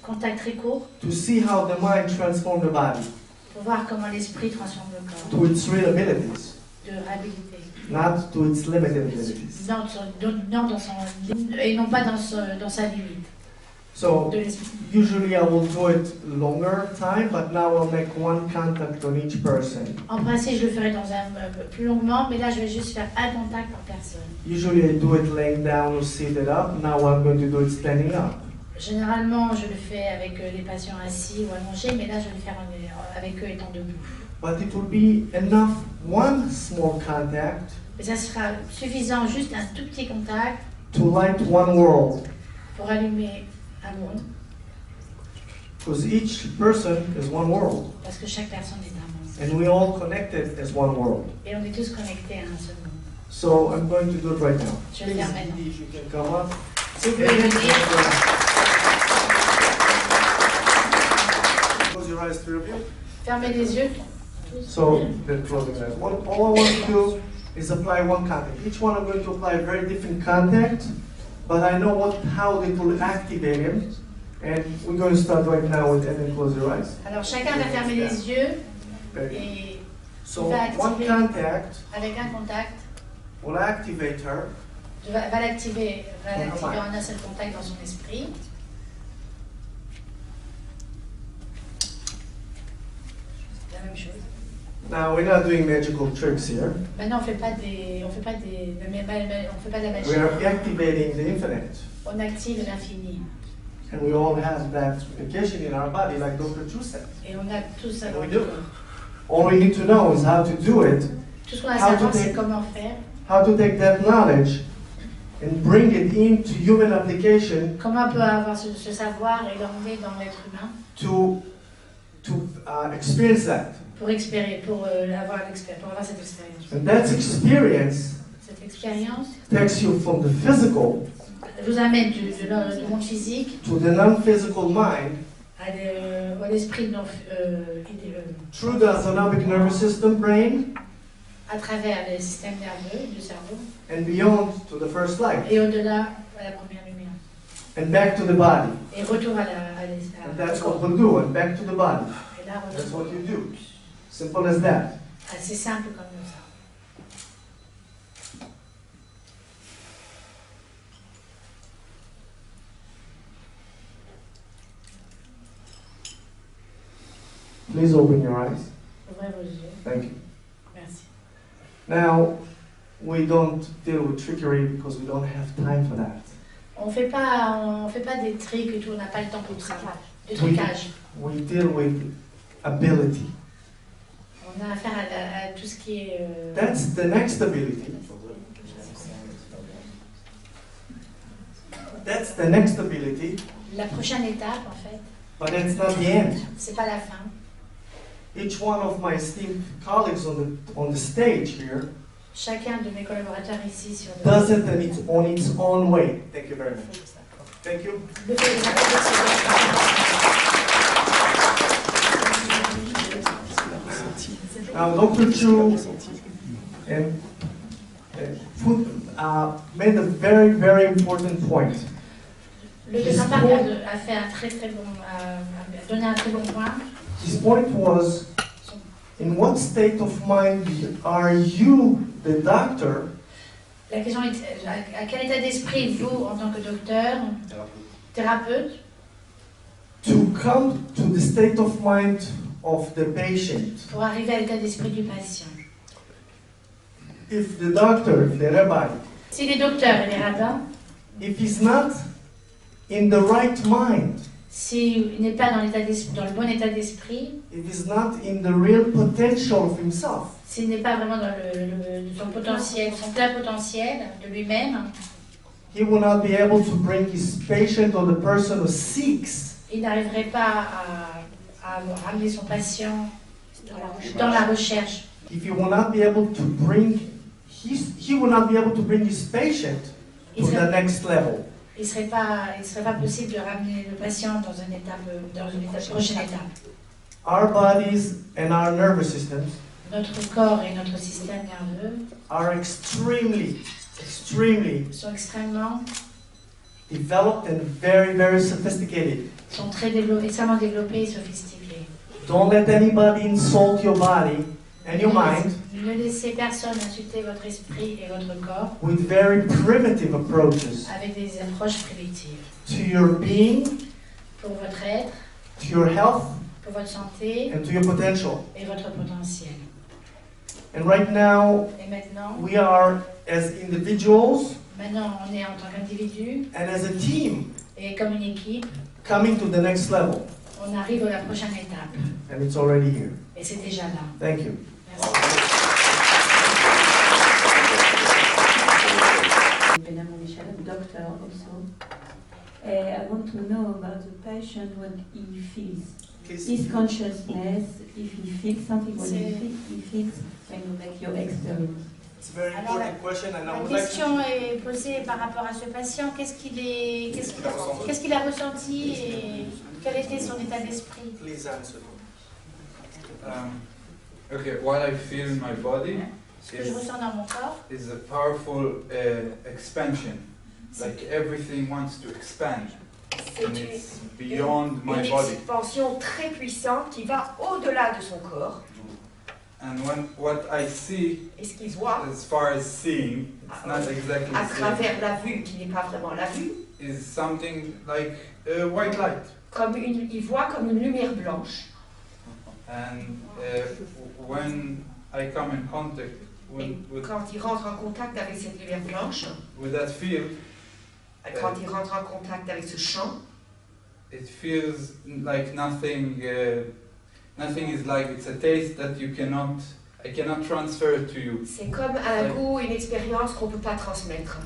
contact très court, to see how the mind transforms the body pour voir comment l'esprit transforme le corps, to its real abilities, de réhabiliter. not to its limited abilities. Non, et non pas dans sa limite. So De l'esprit. usually I will do it longer time, but now I'll make one contact on each person. En principe, je le ferai dans plus longuement, mais là, je vais juste faire un contact par personne. Usually I do it laying down or seated up. Now I'm going to do it standing up. Généralement, je le fais avec les patients assis ou allongés, mais là, je vais le faire avec eux étant debout. But it will be enough one small contact Mais ça sera suffisant, juste un tout petit contact to light one world. pour allumer un monde, Because each person is one world. parce que chaque personne est un monde. And we all connected as one world. Et on est tous connectés à un seul monde. So I'm going to do it right now. Je vais le faire maintenant. If you can come up. Si vous pouvez venir, Close your eyes, three of you. fermez les yeux. So they're closing eyes. All I want to do is apply one contact. Each one I'm going to apply a very different contact, but I know how it will activate him. And we're going to start right now with and then close your eyes. Alors chacun va fermer les yeux et So va one activer contact avec un contact, will activate her. va l'activer en un seul contact dans son esprit. La même chose. Now we're not doing magical tricks here. Maintenant on fait pas de la magie. We are activating the infinite. On active l'infini. And we all have that application in our body, like Dr. Chu said. Et on a tout ça dans We le do. corps. All we need to know is how to do it, Tout ce qu'on a à How to savoir, c'est take- comment faire, how to take that knowledge and bring it into human application comment on peut avoir ce savoir et l'emmener dans l'être humain to experience that. pour avoir cette expérience. And that experience Cette expérience takes you from the physical vous amène du monde physique to the non-physical mind à l'esprit through the autonomic nervous system, brain, à travers les systèmes nerveux du cerveau and beyond to the first life, et au-delà à la première lumière. and back to the body. Et retour à And that's what we'll do, and back to the body. Et là, That's retour. what you do. Simple as that. Assez simple comme ça. Please open your eyes. Ouvrez vos yeux. Thank you. Merci. Now, we don't deal with trickery because we don't have time for that. On fait pas des tricks et tout, on n'a pas le temps pour ça. De trucage. We deal with ability. On a affaire à tout ce qui est. That's the next ability. That's the next ability, La prochaine étape, en fait, but that's not the end. c'est pas la fin. Each one of my esteemed colleagues on the stage here Chacun de mes collaborateurs ici sur le. does it on its own way. Thank you very much. Thank you. Le fait de Now, Dr. Chu made a very, very important point. Le thérapeute a fait un très très bon, a donné un très bon point. His point was, in what state of mind are you, the doctor, La question est, à quel état d'esprit vous, en tant que docteur, thérapeute, to come to the state of mind of the patient? pour arriver à l'état d'esprit du patient? If the doctor, the rabbi, Si les docteurs et les rabbins, if he's not in the right mind, s'il n'est pas dans le bon état d'esprit, if he's not in the real potential of himself, s'il n'est pas vraiment dans son potentiel, son plein potentiel de lui-même, he will not be able to bring his patient or the person who seeks il n'arriverait pas à ramener son patient dans la recherche. if he will not be able to bring he will not be able to bring his patient to the next level. Il ne serait pas possible de ramener le patient dans une prochaine étape. Our bodies and our nervous systems Notre corps et notre système nerveux are extremely sont extrêmement developed and very, very sophisticated. Sont très extrêmement développés et sophistiqués. Don't let anybody insult your body and your mind Ne laissez personne insulter votre esprit et votre corps with very primitive approaches avec des approches primitives. to your being, Pour votre être, to your health, pour votre santé and to your potential. et votre potentiel. And right now, Et maintenant, we are, as individuals maintenant on est en tant qu'individu and as a team, et comme une équipe, coming to the next level. on arrive à la prochaine étape. And it's already here. Et c'est déjà là. Thank you. Merci. Doctor also. I want to know about the patient, what he feels. His consciousness, if he feels something, what he feels, can you make your experience? It's a very important question, and I La would like question to... est posée par rapport à ce patient. Qu'est-ce qu'il a ressenti et quel était son état d'esprit? Please answer. Okay, what I feel in my body Ce que je ressens dans mon corps, is a powerful expansion. Like everything wants to expand. And it's beyond my une body. expansion très puissante qui va au-delà de son corps. And what I see, Et ce qu'il voit, as far as seeing, it's not exactly à seeing, travers la vue, qui n'est pas vraiment la vue, is something like a white light. il voit comme une lumière blanche. And when I come in contact Et quand il rentre en contact avec cette lumière blanche, with that field, quand il rentre en contact avec ce champ, it feels like nothing. Nothing is like it's a taste that I cannot transfer to you. c'est comme un goût, une expérience qu'on ne peut pas transmettre.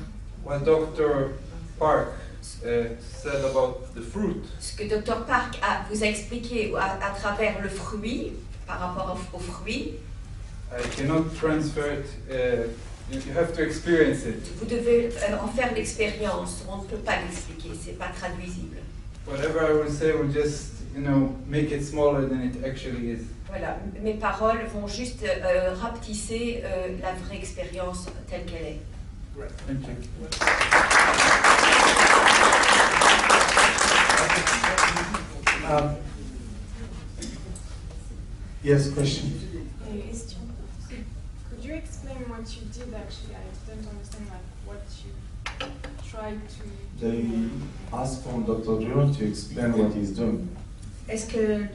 What Dr. Park said about the fruit. Ce que Dr. Park vous a expliqué à travers le fruit, par rapport au fruit, I cannot transfer it. You have to experience it. vous devez en faire l'expérience. On ne peut pas l'expliquer, c'est pas traduisible. Whatever I will say will just, make it smaller than it actually is. Voilà, mes paroles vont juste rapetisser la vraie expérience telle qu'elle est. Thank you. Yes, question. Question. Could you explain what you did actually? I didn't understand what you tried to do. They asked from Dr. Drewer to explain what he's doing. est-ce que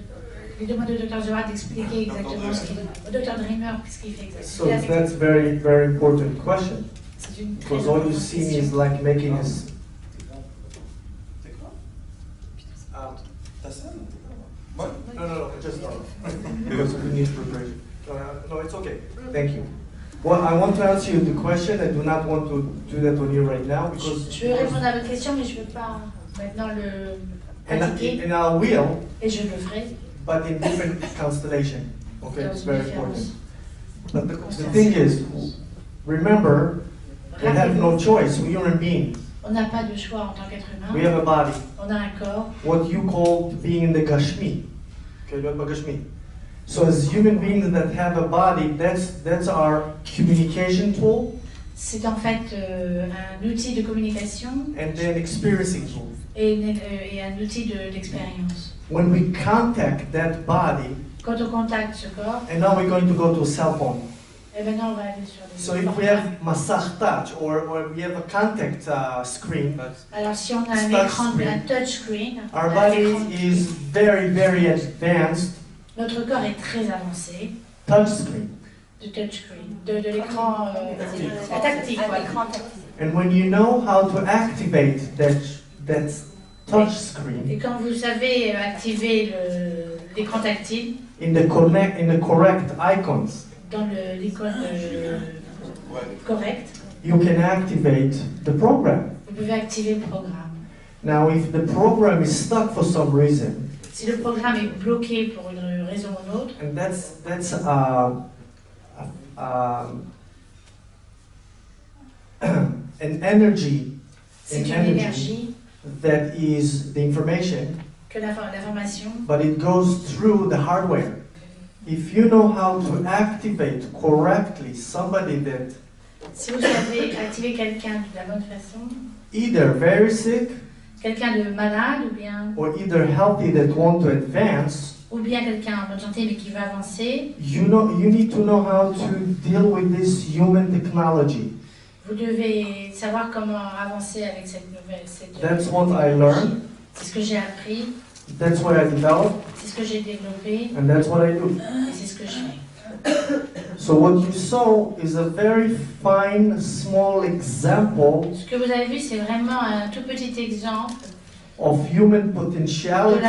lui demande au Dr. Zohar d'expliquer exactement ce qu'il fait? Au Dr. Dreamer, qu'est-ce qu'il fait So exactement? that's very, very important question. C'est une très Because all you importante see question. is like making us... No, just because we need preparation. No, it's okay. Thank you. Well, I want to answer you the question. I do not want to do that on you right now because... Je vais répondre à votre question, mais je ne veux pas maintenant le pratiquer. And I will, Et je le ferai. but in different constellation. Okay, Dans it's une very différence. important. But the thing is, remember, we have no choice. We're human beings. On n'a pas de choix en tant qu'être We humain. have a body. On a un corps. What you call being in the Gashmi. Okay, not Gashmi. So as human beings that have a body, that's our communication tool C'est en fait un outil de communication and then experiencing tool. et un outil d'expérience. When we contact that body, Quand on contacte ce corps, and now we're going to go to a cell phone. et maintenant on va aller sur les So if we have massage touch or we have a contact screen, Alors si on a un touch écran, screen. un touchscreen, our un body écran, is very, very advanced notre corps est très avancé touch screen. de touchscreen, de l'écran tactile. Un Voilà. écran tactile. And when you know how to activate that touch screen Et quand vous savez activer l'écran tactile in the correct icons, dans l'icône correcte, you can activate the program. vous pouvez activer le programme. Now, if the program is stuck for some reason, Si le programme est bloqué pour une raison ou une autre, and that's an energy, c'est une énergie that is the information, que l'information, but it goes through the hardware. If you know how to activate correctly somebody that si vous savez activer quelqu'un de la bonne façon, either very sick quelqu'un de malade or either healthy that want to advance, ou bien quelqu'un en bonne santé mais qui veut avancer, you need to know how to deal with this human technology. vous devez savoir comment avancer avec cette nouvelle That's what I learned. C'est ce que j'ai appris. That's what I developed. C'est ce que j'ai développé. And that's what I do. Et c'est ce que je fais. So what you saw is a very fine, small example. Ce que vous avez vu, c'est vraiment un tout petit exemple of human de potentiality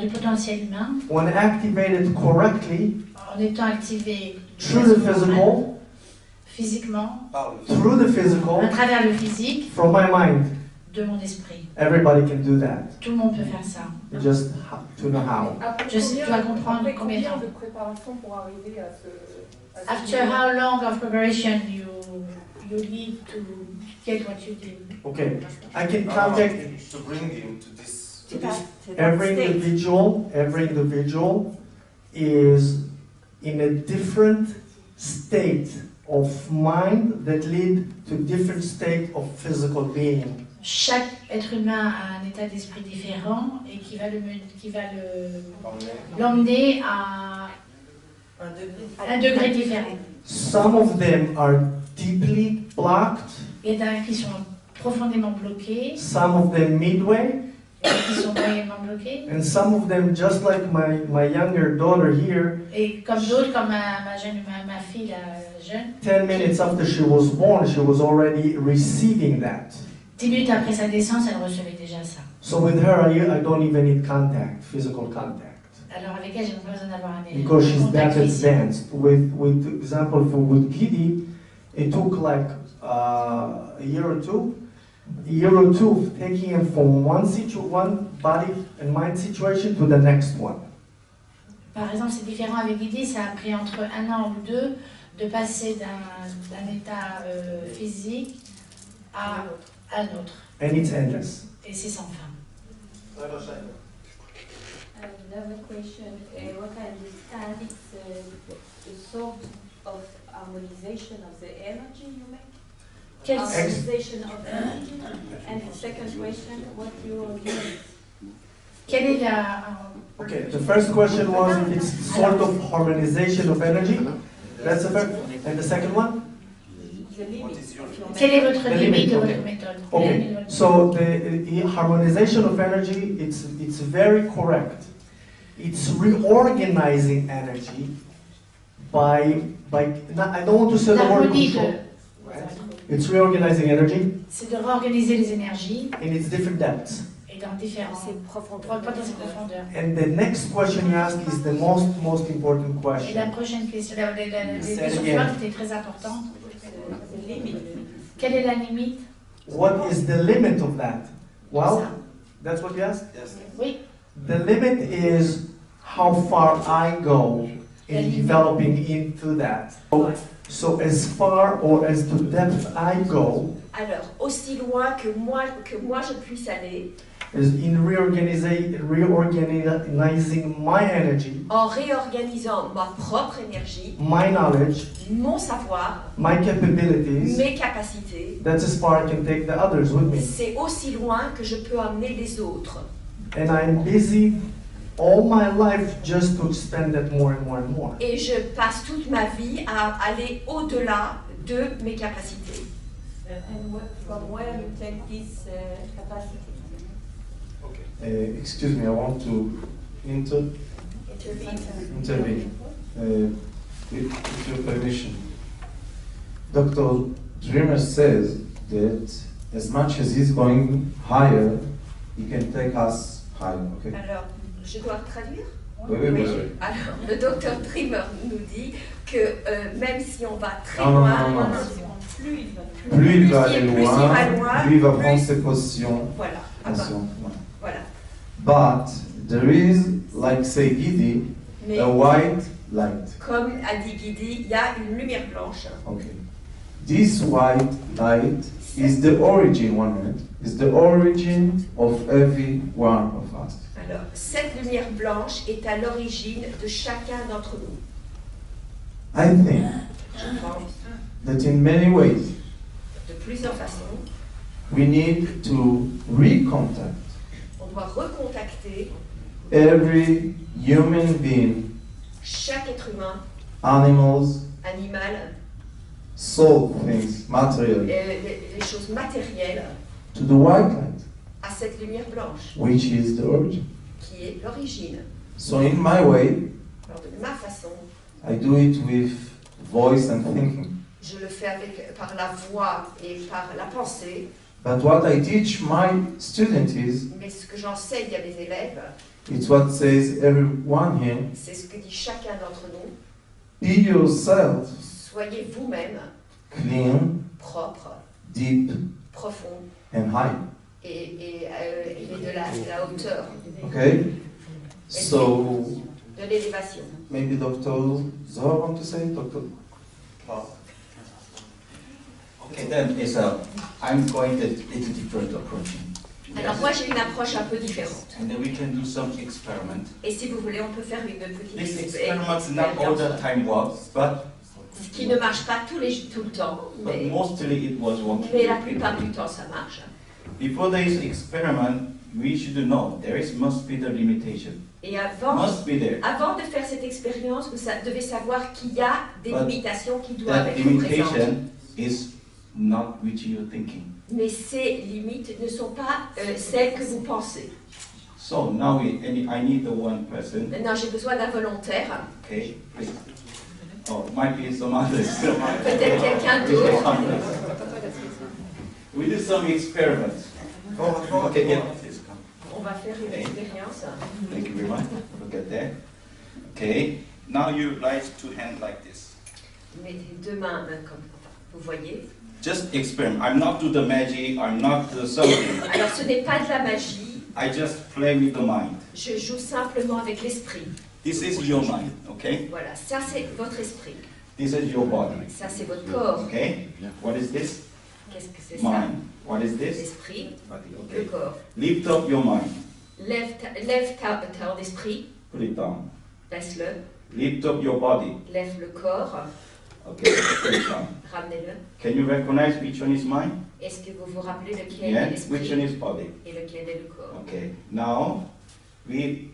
du potentiel humain when activated correctly en étant activé through the physiquement, physical, à travers le physique, from my mind. de mon esprit. Everybody can do that. Tout le monde peut faire ça. You just have to know how. Je dois comprendre combien de temps. de préparation pour arriver à ce... After how long of preparation you need to get what you did? Okay, I can contact to bring him to this. every individual is in a different state of mind that lead to different state of physical being. Chaque être humain a un état d'esprit différent et qui va l'emmener à un degré différent. Some of them are deeply blocked. Il y en a qui sont profondément bloqués, Some of them midway, qui sont moyennement bloqués, and some of them, just like my younger daughter here, et comme d'autres, comme ma fille la jeune, 10 minutes after she was born, she was already receiving that. 10 minutes après sa naissance, elle recevait déjà ça. So with her, I don't even need contact, physical contact, Alors avec elle, j'ai pas besoin d'avoir un because she's that contact physique. advanced. With example, with Gidi, it took like a year or two of taking him from one body and mind situation to the next one. Par exemple, c'est différent avec Guidi, ça a pris entre 1 an ou 2 de passer d'un état physique à un autre. And it's endless. Et c'est sans fin. Another question. What I understand, it's a sort of harmonization of the energy you make. Harmonization of energy. And the second question, what you are doing. Quelle est la... Okay, the first question was if it's sort of harmonization of energy. That's the first. And the second one? Quelle est votre limite de votre méthode? Okay, so the harmonization of energy, it's very correct. It's reorganizing energy by I don't want to say the word control. It's reorganizing energy. C'est de réorganiser les énergies. In its different depths. Et dans différentes profondeurs. And the next question you ask is the most important question. Et la prochaine question, la question suivante était très importante. Quelle est la limite? What is the limit of that? Well, that's what you asked? Yes. Oui. The limit is how far I go in developing into that. So as far or as to depth I go. Alors, aussi loin que moi je puisse aller. Is in reorganizing my energy. En réorganisant ma propre énergie. My knowledge. Mon savoir. My capabilities. Mes capacités. That's as far I can take the others with me. C'est aussi loin que je peux amener les autres. And I'm busy all my life just to expand that more and more and more. Et je passe toute ma vie à aller au-delà de mes capacités. And from where you take this capacity? Excuse me, I want to intervene. With your permission. Dr. Dreamer says that as much as he's going higher, he can take us higher. Okay? Alors, je dois traduire? Oui. Alors, le docteur Dreamer nous dit que même si on va très loin, plus il va aller loin, plus il va prendre ses positions. Voilà. Voilà. But there is, like say Gidi, a white light. Comme a dit Guidi, il y a une lumière blanche. Okay. This white light is the origin, one minute, is the origin of every one of us. Alors, cette lumière blanche est à l'origine de chacun d'entre nous. I think Je pense, that in many ways, de plusieurs façons, we need to recontact On doit recontacter every human being, chaque être humain, animals, animal, soul things, material, les choses matérielles, to the white light, à cette lumière blanche, which is the origin. qui est l'origine. So in my way, Alors de ma façon, I do it with voice and thinking. je le fais par la voix et par la pensée, But what I teach my students is, mais ce que j'enseigne à mes élèves, it's what says everyone here, c'est ce que dit chacun d'entre nous. be yourself Soyez vous-même clean, propre, deep, profond and high. et de la hauteur, Okay? So, de l'élévation. maybe Dr. Zohar want to say? Dr. Okay, then I'm going to a little different approach. Alors moi j'ai une approche un peu différente. And then we can do some experiment. Et si vous voulez, on peut faire une petite This experiment not all the time works, but ce qui ne marche pas tout le temps, mais mostly it was working. la plupart du temps ça marche. Before this experiment, we should know must be the limitation. Et avant de faire cette expérience, vous devez savoir qu'il y a des limitations qui doivent être présentes. Limitation is not which you're thinking. Mais ces limites ne sont pas celles que vous pensez. So now I need the one person. Maintenant, j'ai besoin d'un volontaire. Okay, please. Oh, might be some others. Peut-être quelqu'un d'autre. We do some experiments. Okay, yeah, please come. On va faire une expérience. Thank you very much. Look at that. Okay, now you raise two hands like this. Mettez deux mains comme vous voyez. Just experiment. I'm not do the magic. I'm not do something. Alors, ce n'est pas de la magie. I just play with the mind. Je joue simplement avec l'esprit. This is your mind, okay? Voilà, ça c'est votre esprit. This is your body. Ça c'est votre corps. Okay? What is this? Qu'est-ce que c'est ça? Mind. What is this? L'esprit, Okay. le corps. Lift up your mind. Lève ton esprit, Put it down. baisse-le. Lift up your body. Lève le corps, Okay, put it down. ramenez-le. Can you recognize which one is mind? Est-ce que vous vous rappelez lequel Yeah. est Which one l'esprit is body? et lequel est le corps? Okay. Now we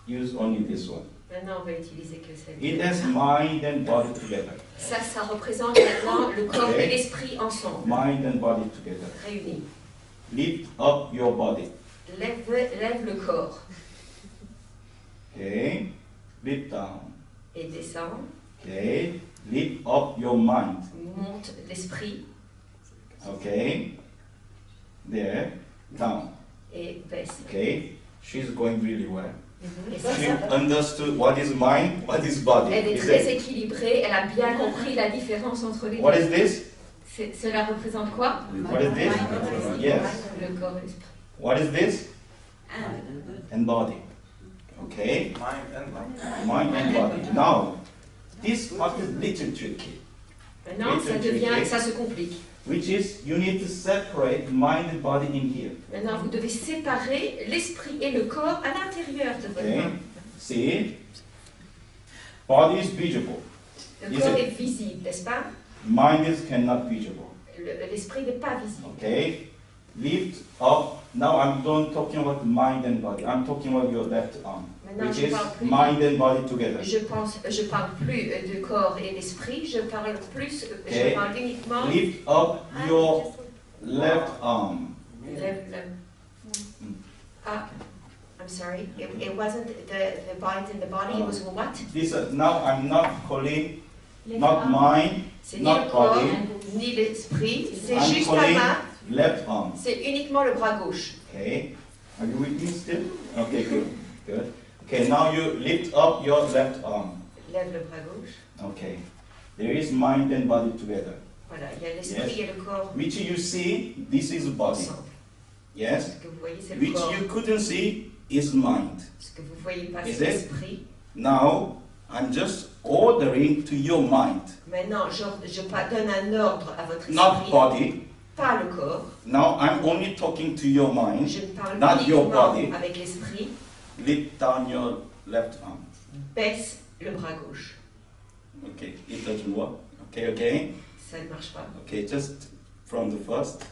use only this one. Maintenant, on va utiliser que It celle-là. has mind and body together. Ça représente maintenant le corps Okay. et l'esprit ensemble, Mind and body together. réunis. Lift up your body. Lève le corps Okay. Lift down. et descend. Okay. Lift up your mind. Monte l'esprit Okay. There. Down. et baisse. Okay. She's going really well. Et ça, She understood what is mind, what is body. elle est Is très it? équilibrée, elle a bien compris la différence entre les What is deux. this? Cela représente quoi? What is this? Yes. Le corps et l'esprit. What is this? And body. Okay. Mind and body. Now, this part is little tricky. Maintenant, ça se complique. Which is, you need to separate mind and body in here. Maintenant, vous devez séparer l'esprit et le corps à l'intérieur de votre Okay. main. See? Body is visible. Le Is corps it? est visible, n'est-ce pas? Mind is cannot visible. L'esprit n'est pas visible. Okay. Lift up. Now I'm not talking about mind and body. I'm talking about your left arm, Maintenant, which je is parle plus. mind and body together. Je parle plus du corps et l'esprit. Je parle plus. Okay. Je parle uniquement. Lift up your left arm. Lève Ah, I'm sorry. It wasn't the mind in the body. It was what? This now I'm not calling Les not bras. mind, C'est ni not le corps, body. ni l'esprit. C'est I'm juste la calling main. left arm. C'est uniquement le bras gauche. Okay. Are you with me still? Okay, good. Good. Okay, now you lift up your left arm. Lève le bras gauche. Okay. There is mind and body together. Voilà, il y a l'esprit et le corps Which you see, this is body. ensemble. Yes? Ce que vous voyez, c'est le Which corps. you couldn't see is mind. Ce que vous voyez pas, Is c'est it? l'esprit. Now, I'm just ordering to your mind, Maintenant, je donne un ordre à votre not esprit, body. pas le corps. Now, I'm only talking to your mind. Je ne parle Not your uniquement body. avec l'esprit. Lift down your left arm. Baisse le bras gauche. Okay, it doesn't work. Okay, okay. Ça ne marche pas. Okay, just from the first.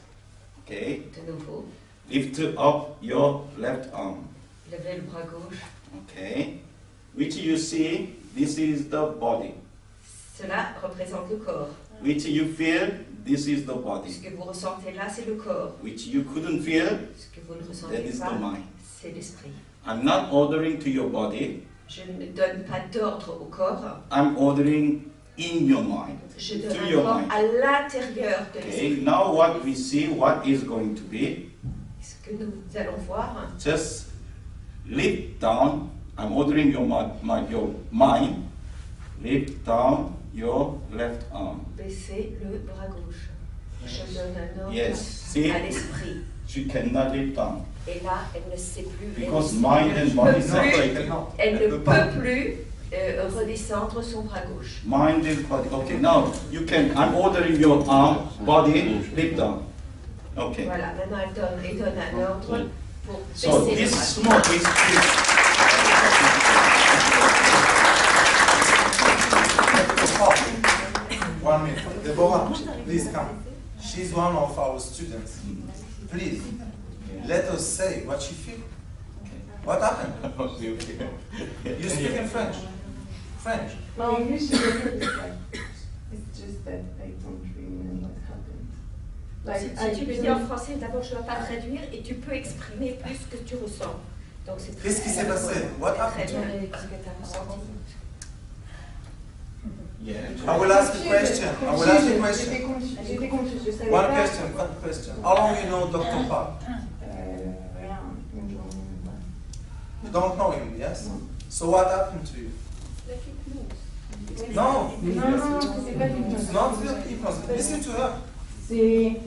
Okay. De nouveau. Lift up your left arm. Levez le bras gauche. Okay. Which you see, this is the body. Cela représente le corps. Which you feel, this is the body. Ce que vous ressentez là, c'est le corps. Which you couldn't feel, Ce que vous ne that ressentez is pas, the mind. c'est l'esprit. I'm not ordering to your body. Je ne donne pas d'ordre au corps. I'm ordering in your mind. Je donne To un your ordre mind. à l'intérieur de Okay. l'esprit. Now what we see, what is going to be, Ce que nous allons voir, just lift down. I'm ordering your mind. Lift down your left arm. baisser le bras gauche. Je donne un ordre Yes. See, à l'esprit. she cannot lift down Et là, elle ne sait plus. because elle mind and body ne separated. Elle ne peut plus redescendre son bras gauche. Mind and body. Okay. Now you can. I'm ordering your arm, body, lift down. Okay. Voilà. Maintenant, elle donne un ordre pour So baisser le this bras. smoke is. One minute. Deborah, please come. She's one of our students. Please, let us say what she feels. What happened? Okay. You speak in French. French. My English is okay, it's just that I don't remember what happened. Like, Si tu le dis en français, d'abord je ne vais pas traduire et tu peux exprimer plus ce que tu ressens. Donc c'est très Qu'est-ce qui s'est passé? What très happened? bien ce que tu as ressenti. Yeah. I will ask a question. I will ask a question. J'étais confuse, je savais One pas. question. How long you know Dr. Park? Rien, une journée. You don't know him, yes? So what happened to you? No. Non, c'est pas du It's tout. not hypnosis. Listen to her. C'est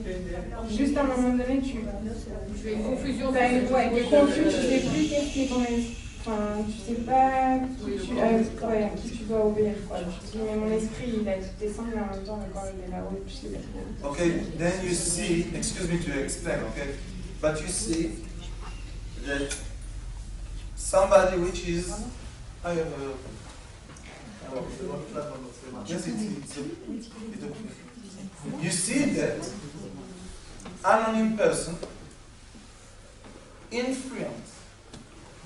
juste à un moment donné, tu as une confusion. Tu sais plus qu'est-ce qui est ton esprit. Enfin, tu sais pas qui tu dois obéir. Quoi. Tu te dis, mais mon esprit, il a tout descendu, mais en même temps, le corps, il est là-haut, et puis je sais pas trop. Okay, then you see, excuse me to explain, okay? But you see that somebody which is, I have a, yes, it's okay. You see that anonymous person influence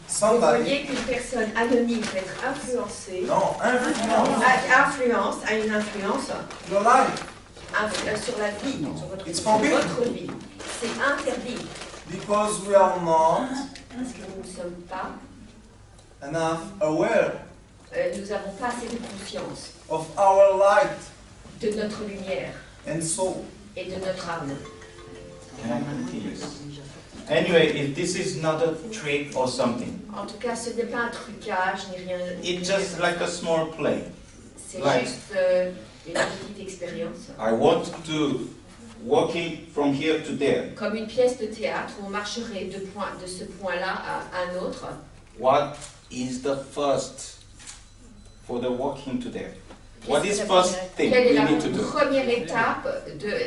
Vous somebody. voyez qu'une personne anonyme peut être influencée. Non, influence A une influence your life sur la vie, sur votre It's vie. forbidden. Votre vie. C'est interdit. because we are not Parce que nous ne sommes pas, enough aware nous n'avons pas assez de conscience of our light de notre lumière and soul. et de notre âme. Anyway, if this is not a trick or something, En tout cas, ce n'est pas un trucage ni rien. it's just like a small play. C'est like- juste une petite expérience. I want to walking from here to there. Comme une pièce de théâtre où on marcherait de ce point-là à un autre. What is the first for the walking to there? What is first thing Quelle est we la need to do? première étape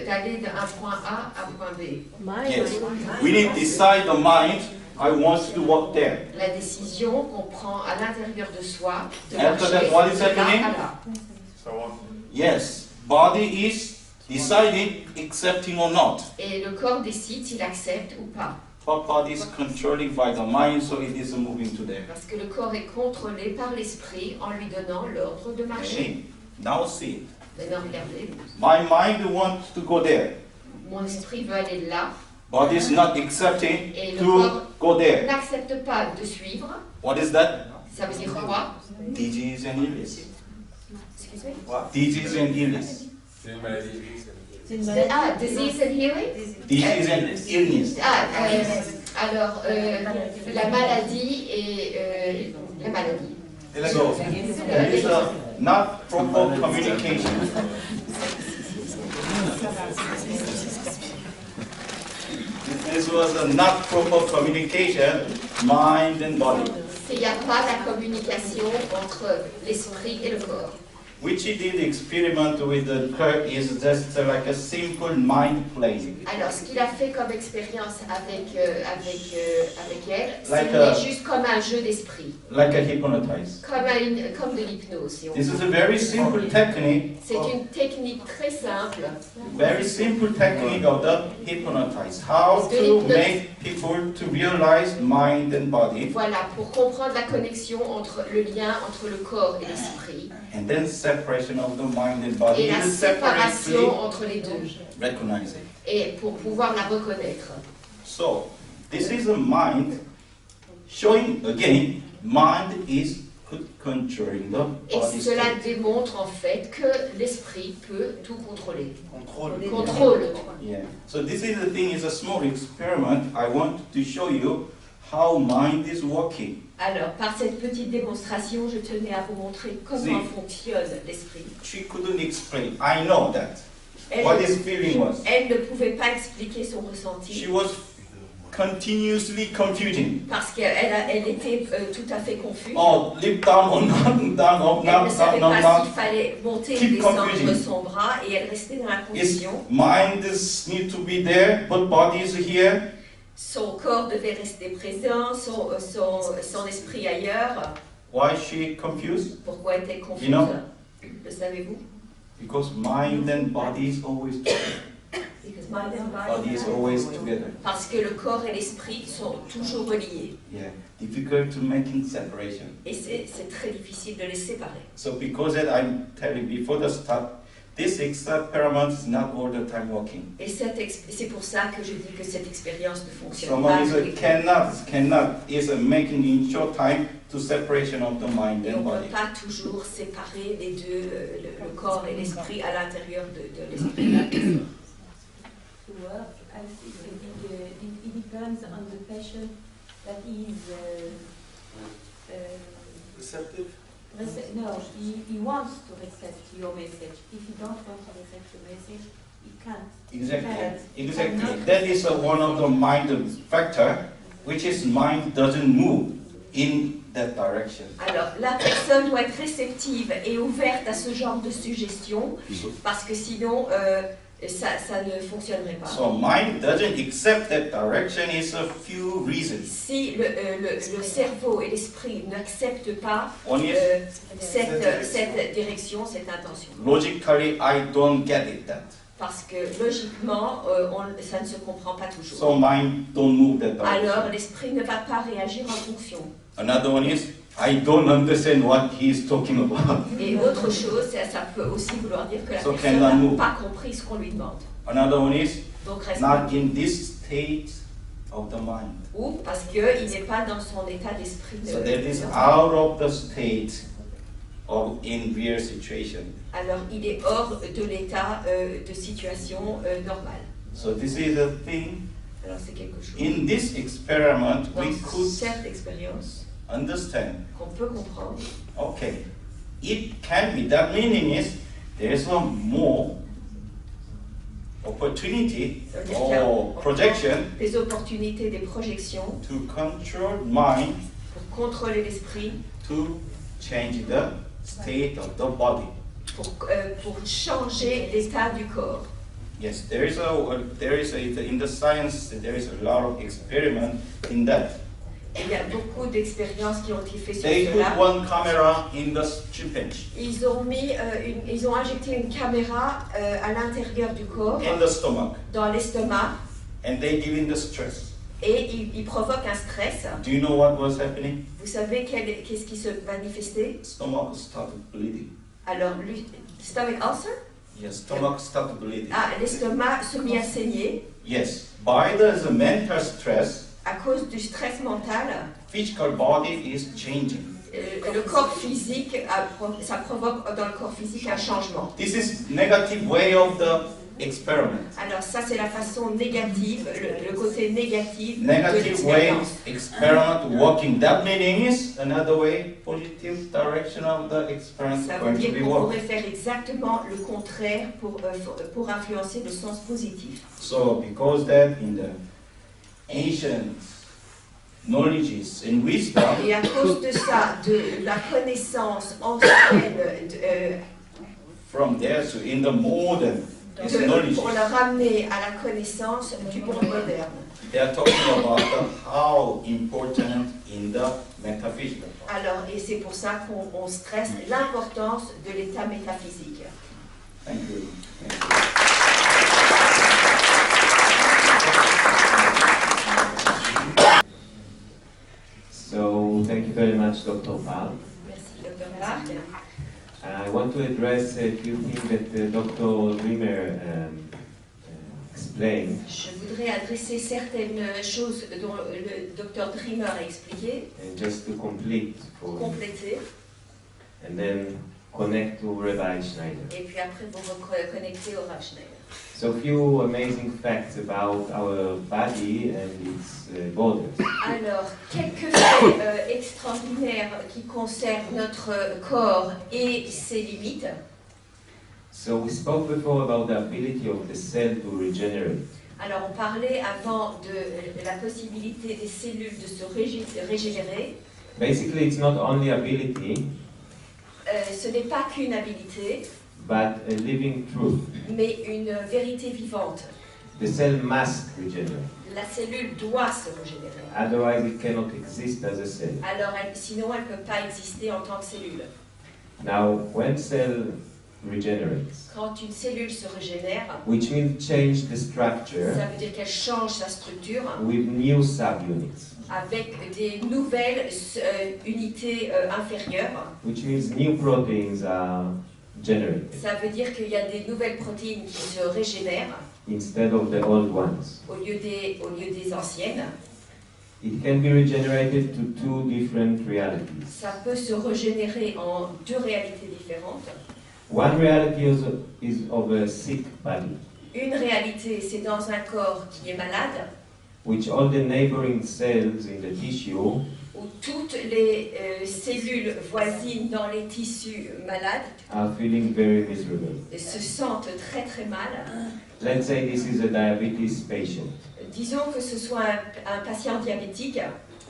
d'aller d'un point A à point B? Yes, we need to decide the mind. I want to walk there. La décision qu'on prend à l'intérieur de soi de After marcher that, what is de là happening? à là. Yes, body is deciding accepting or not. Et le corps décide s'il accepte ou pas. But body is controlling by the mind, so it is moving to there. Parce que le corps est contrôlé par l'esprit en lui donnant l'ordre de marcher. Okay. Now see, Maintenant, regardez, my mind wants to go there. mon esprit veut aller là, Body is not accepting et le to corps go there. n'accepte pas de suivre. What is that? Ça veut dire quoi? Disease and illness. Excusez-moi. Disease and illness. Ah, disease and healing? Disease and illness. Alors, la maladie et la maladie. So, there is a not proper communication. This was a not proper communication, mind and body. Il n'y a pas la communication entre l'esprit et le corps. which he did experiment with the Kirk is just like a simple mind play. Alors, ce qu'il a fait comme expérience avec elle, Like c'est juste comme un jeu d'esprit. Like a hypnotize. Comme de l'hypnose, si on This veut. is a very simple technique. C'est une technique très simple. Very simple technique of the hypnotize. How to make people to realize mind and body. Voilà, pour comprendre la connexion entre le lien entre le corps et l'esprit. And then separation of the mind and body. Et la séparation entre les deux. Recognize it. Et pour pouvoir la reconnaître. So, this is a mind showing again, mind is controlling the Et body cela state. démontre en fait que l'esprit peut tout contrôler. Contrôle. Yeah. So this is the thing, is a small experiment. I want to show you how mind is working. Alors, par cette petite démonstration, je tenais à vous montrer comment fonctionne l'esprit. She couldn't explain. I know that. What his feeling was. Elle ne pouvait pas expliquer son ressenti. She was continuously confusing. Parce qu'elle était tout à fait confuse. Oh, lift down or not down, up, Elle ne savait pas not. s'il fallait monter Keep et descendre confusing. son bras et elle restait dans la His confusion. mind is need to be there, but body is here. Son corps devait rester présent, son esprit ailleurs. Why is she confused? Pourquoi est-elle confuse? You know? Le savez-vous? Because mind and body is always together. Because mind and Body is always together. Parce que le corps et l'esprit sont toujours reliés. Yeah, difficult to making separation. Et c'est très difficile de les séparer. So because that I'm telling before the start, this experiment is not all the time working. Et c'est pour ça que je dis que cette expérience ne fonctionne Someone pas. is cannot is making in short time to separation of the mind Et and on ne body. peut pas toujours séparer les deux, le corps et l'esprit à l'intérieur de l'esprit. I think it depends on the patient that is receptive. No, he wants to accept your message. If you don't want to accept the message, he can't. Exactly. That is one of the mind factor, which is mind doesn't move in that direction. Alors, la personne doit être réceptive et ouverte à ce genre de suggestion, parce que sinon, ça ne fonctionnerait pas. So mind doesn't accept that direction is a few reasons. Si le cerveau et l'esprit n'acceptent pas One is cette direction, cette intention. logically I don't get it that. Parce que logiquement, ça ne se comprend pas toujours. So mind don't move that direction. Alors l'esprit ne va pas réagir en fonction. Another one is I don't understand what he is talking about. Et autre chose, ça peut aussi vouloir dire que la So personne cannot n'a move. pas compris ce qu'on lui demande. Another one is Donc reste not in this state of the mind. ou parce qu'il n'est pas dans son état d'esprit. So that is out of the state of in real situation. Alors il est hors de l'état de situation normale. So this is the thing. Alors c'est quelque chose. In this experiment, we Dans could cette expérience understand. qu'on peut comprendre. Okay, it can be. That meaning is there is a more opportunity or projection Des opportunités, des projections to control mind pour contrôler l'esprit, to change the state of the body. pour changer l'état du corps. Yes, there is in the science there is a lot of experiment in that. Il y a beaucoup d'expériences qui ont été faites sur They put cela. one camera in the chimpanzee Ils ont injecté une caméra à l'intérieur du corps, in the stomach, dans l'estomac, and they give in the stress. et il provoque un stress. Do you know what was happening? Vous savez qu'est-ce qui se manifestait? Stomach started bleeding. Alors, stomach ulcer? Yes, stomach started bleeding. Ah, l'estomac se mit à saigner Yes, by the mental stress, à cause du stress mental. physical body is changing. Le corps physique, ça provoque dans le corps physique un changement. This is negative way of the experiment. Alors ça c'est la façon négative, le côté négatif de Negative way l'expérience. experiment working. That meaning is another way positive direction of the experiment Ça veut going to dire be qu'on work. pourrait faire exactement le contraire pour influencer le sens positif. So because that in the ancient knowledges and wisdom, Et à cause de ça, de la connaissance ancienne from there to in the modern knowledge. Pour le ramener à la connaissance du monde moderne. They are talking about how important in the metaphysical. Alors, et c'est pour ça qu'on stresse l'importance de l'état métaphysique. Thank you. So, thank you very much, Dr. Park. Merci, Dr. Park. I want to address a few things that Dr. Dreamer explained. Je voudrais adresser certaines choses dont le Dr. Dreamer a expliqué. And just to complete. Pour compléter. And then connect to Rabbi Schneider. Et puis après vous reconnecter au Rav Schneider. So a few amazing facts about our body and its borders. Alors, quelques faits extraordinaires qui concernent notre corps et ses limites. So we spoke before about the ability of the cell to regenerate. Alors, on parlait avant de la possibilité des cellules de se régénérer. Basically, it's not only ability. Ce n'est pas qu'une habilité, but a living truth. Mais une vérité vivante. The cell must regenerate. La cellule doit se régénérer. Otherwise, it cannot exist as a cell. Alors, sinon, elle ne peut pas exister en tant que cellule. Now, when cell regenerates, quand une cellule se régénère, which means change the structure, ça veut dire qu'elle change sa structure with new subunits. Avec des nouvelles unités inférieures. Which means new proteins are generated. Ça veut dire qu'il y a des nouvelles protéines qui se régénèrent. Instead of the old ones. Au lieu des anciennes. It can be regenerated to two different realities. Ça peut se régénérer en deux réalités différentes. One reality is of a sick body. Une réalité, c'est dans un corps qui est malade. Which all the neighboring cells in the tissue où toutes les cellules voisines dans les tissus malades are feeling very miserable. Se sentent très très mal. Let's say this is a diabetes patient. Disons que ce soit un patient diabétique.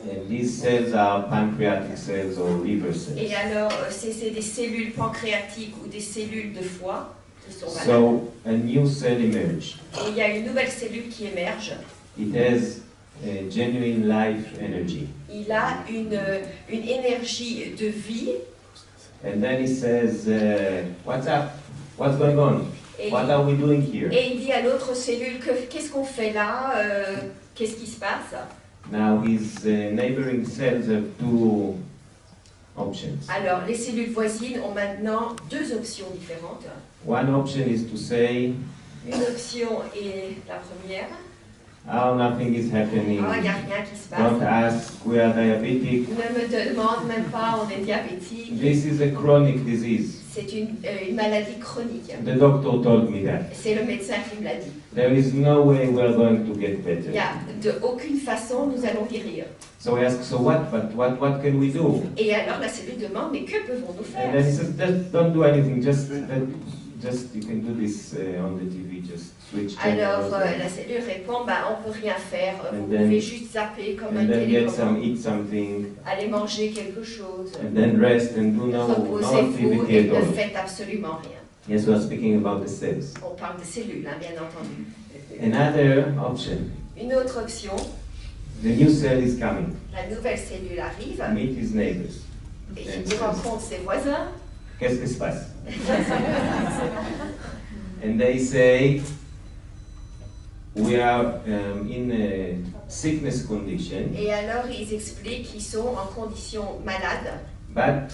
And these cells are pancreatic cells or liver cells. Et alors, c'est des cellules pancréatiques ou des cellules de foie qui sont malades. So, a new cell emerged. Et il y a une nouvelle cellule qui émerge. It has a genuine life energy. Il a une énergie de vie. And then he says, what's up? What's going on? What are we doing here? Et il dit à l'autre cellule, qu'est-ce qu'on fait là? Qu'est-ce qui se passe? Now his neighboring cells have two options. Alors, les cellules voisines ont maintenant deux options différentes. One option is to say, une option est la première. Oh, nothing is happening. Oh, il n'y a rien qui se passe. Don't ask, we are diabetic. Ne me demande même pas, on est diabétique. This is a chronic disease. C'est une maladie chronique. The doctor told me that. C'est le médecin qui me l'a dit. There is no way we are going to get better. Il n'y a de aucune façon nous allons guérir. So I ask, so what? But what can we do? Et alors la cellule demande, mais que pouvons-nous faire? And then he says, just don't do anything. Just you can do this on the TV. Just switch. Alors la cellule répond, bah on peut rien faire. Vous pouvez juste zapper comme un télécommande. Eat something. Allez manger quelque chose. And then rest and do no Reposez-vous et activity at all. ne faites absolument rien. Yes, we are speaking about the cells. On parle de cellules, hein, bien entendu. Another option. Une autre option. The new cell is coming. La nouvelle cellule arrive. Meet his neighbors. Et il rencontre ses voisins. Qu'est-ce qui se passe? And they say, we are in a sickness condition. Et alors ils expliquent qu'ils sont en condition malade. But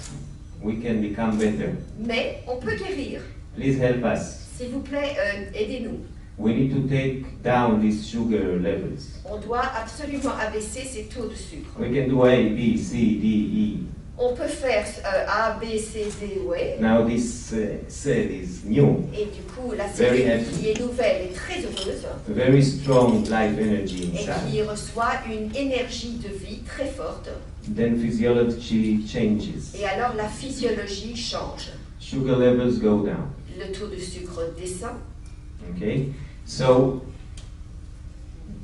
we can become better. Mais on peut guérir. Please help us. S'il vous plaît, aidez-nous. We need to take down these sugar levels. On doit absolument abaisser ces taux de sucre. We can do A, B, C, D, E. On peut faire A, B, C, D, E. Now this cell is new. Et du coup, la cellule qui est nouvelle est très heureuse. A very strong life energy Et inside. qui reçoit une énergie de vie très forte. Then physiology changes. Et alors la physiologie change. Sugar levels go down. Le taux de sucre descend. Okay, so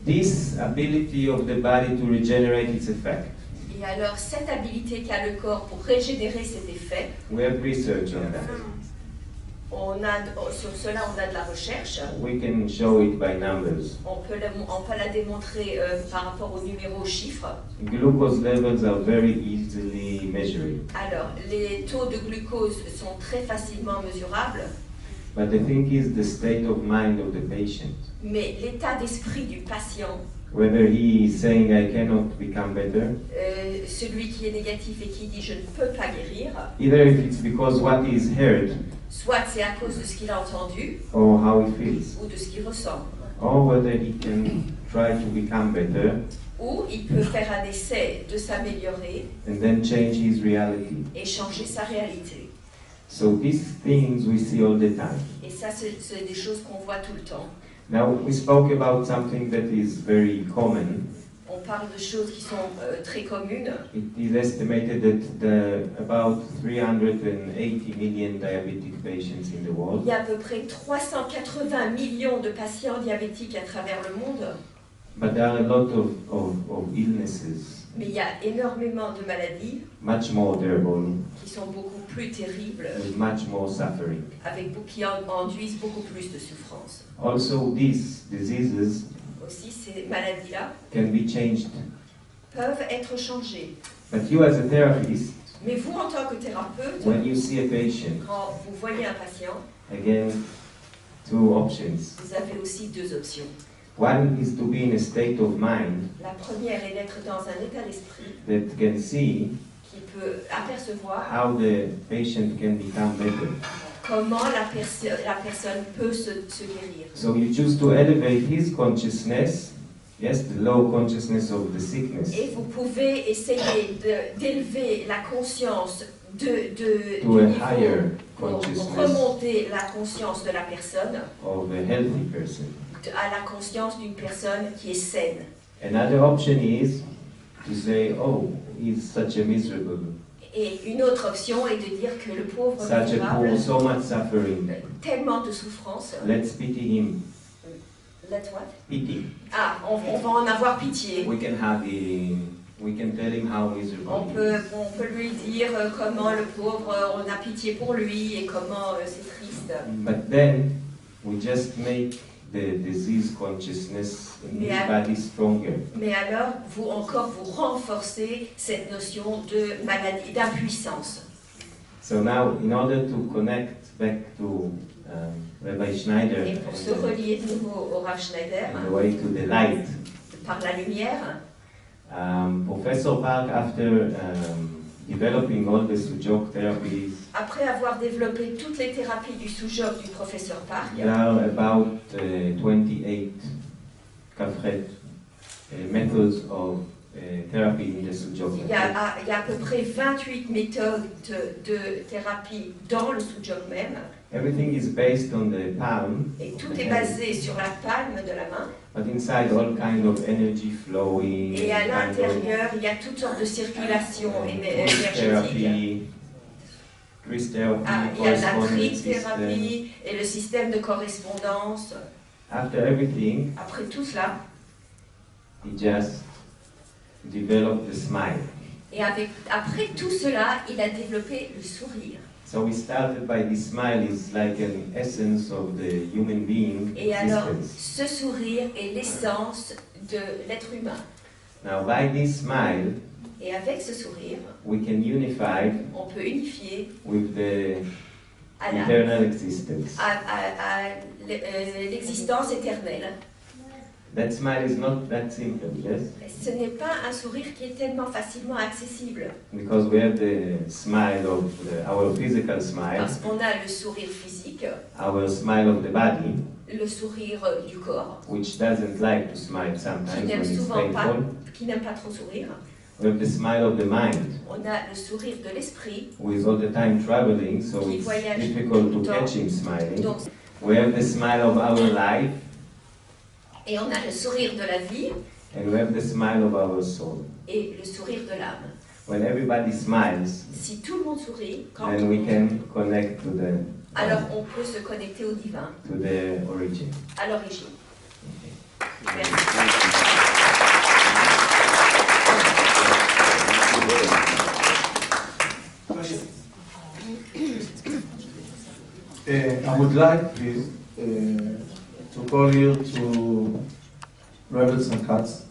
this ability of the body to regenerate its effect. Et alors cette habilité qu'a le corps pour régénérer cet effet, We have research on that. Sur cela, on a de la recherche. We can show it by numbers. On peut la démontrer par rapport aux numéros, aux chiffres. Glucose levels are very easily measured. Alors, les taux de glucose sont très facilement mesurables. But the thing is the state of mind of the patient. Mais l'état d'esprit du patient, Whether he is saying I cannot become better, celui qui est négatif et qui dit je ne peux pas guérir, either if it's because what he's heard, soit c'est à cause de ce qu'il a entendu or how he feels, ou de ce qu'il ressent, or whether he can try to become better ou il peut faire un essai de s'améliorer and then change his reality. et changer sa réalité. So these things we see all the time. Et ça, c'est des choses qu'on voit tout le temps. Now we spoke about something that is very common. On parle de choses qui sont très communes. It is estimated that about 380 million diabetic patients in the world. Il y a à peu près 380 millions de patients diabétiques à travers le monde. But there are a lot of illnesses, Mais il y a énormément de maladies much more terrible, qui sont beaucoup plus terribles, with much more suffering. qui induisent beaucoup plus de souffrance. Also, these diseases Aussi, ces maladies-là can be changed. peuvent être changées. But you, as a therapist, Mais vous, en tant que thérapeute, when you see a patient, quand vous voyez un patient, again, two options. vous avez aussi deux options. One is to be in a state of mind La première est d'être dans un état d'esprit that can see qui peut apercevoir how the patient can become better. comment la personne peut se guérir. So you choose to elevate his consciousness, yes, the low consciousness of the sickness, Et vous pouvez essayer d'élever la conscience to du a niveau higher pour consciousness remonter la conscience de la personne of a healthy person. à la conscience d'une personne qui est saine. Another option is to say, oh, he's such a miserable, Et une autre option est de dire que le pauvre such a misérable, poor, so much suffering. tellement de souffrance. Let's pity him. Let's what? Pity. Ah, on va en avoir pitié. We can have we can tell him how miserable On he is. peut lui dire comment le pauvre, on a pitié pour lui et comment c'est triste. But then we just make the disease consciousness in his body stronger. Mais alors, vous renforcez cette notion de maladie, d'impuissance. So now, in order to connect back to Rabbi Schneider Et pour se relier de nouveau au Rav Schneider, and the way to the light, par la lumière, Professor Park, after developing all the SUJOK therapies, après avoir développé toutes les thérapies du SUJOK du professeur Park, there are about 28 kafret methods of therapy in the SUJOK. il y a à peu près 28 méthodes de thérapie dans le SUJOK même. Everything is based on the palm. Et tout est basé sur la palme de la main. But inside, all kind of energy flowing. Et à l'intérieur, il y a toutes sortes de circulations énergétiques. Il y a la trithérapie et le système de correspondance. After everything, après tout cela, he just developed the smile. Et après tout cela, il a développé le sourire. So we started by this smile is like an essence of the human being Et alors, existence. ce sourire est l'essence de l'être humain. Now by this smile, et avec ce sourire, we can unify on peut unifier with the à eternal existence. à l'existence éternelle. That smile is not that simple, yes? Ce n'est pas un sourire qui est tellement facilement accessible. Because we have the smile of our physical smile. Parce qu'on a le sourire physique. Our smile of the body. Le sourire du corps. Which doesn't like to smile sometimes when it's painful. Qui n'aime pas trop sourire. We have the smile of the mind. On a le sourire de l'esprit. Who is all the time traveling, so it's difficult to catch him smiling. Donc, we have the smile of our life. Et on a le sourire de la vie. And we have the smile of our soul. Et le sourire de l'âme. When everybody smiles, si tout le monde sourit, then we can connect to the. Alors on peut se connecter au divin. To the origin. À l'origine. Okay. Merci. I would like, please, to call you to Rebels and Cats.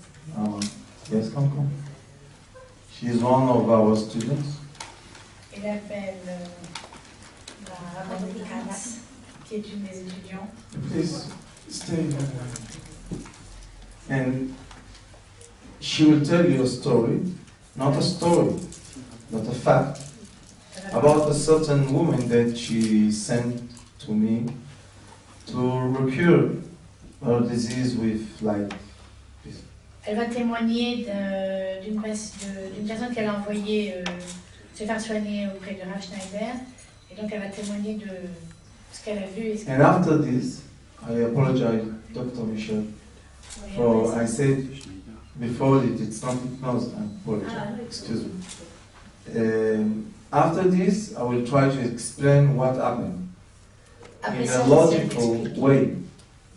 Yes, come. She is one of our students. Il appelle la Rabbi Katz, qui est une des étudiants. Please stay. And she will tell you a story, not a story, but a fact, about a certain woman that she sent to me to cure her disease with like this. Elle va témoigner d'une personne qu'elle a envoyée se faire soigner auprès de Rav Schneider, et donc elle va témoigner de ce qu'elle a vu. And after this, I apologize, Dr. Michel, for I said before that it's not hypnosis. I apologize. Excuse me. After this, I will try to explain what happened in a logical way.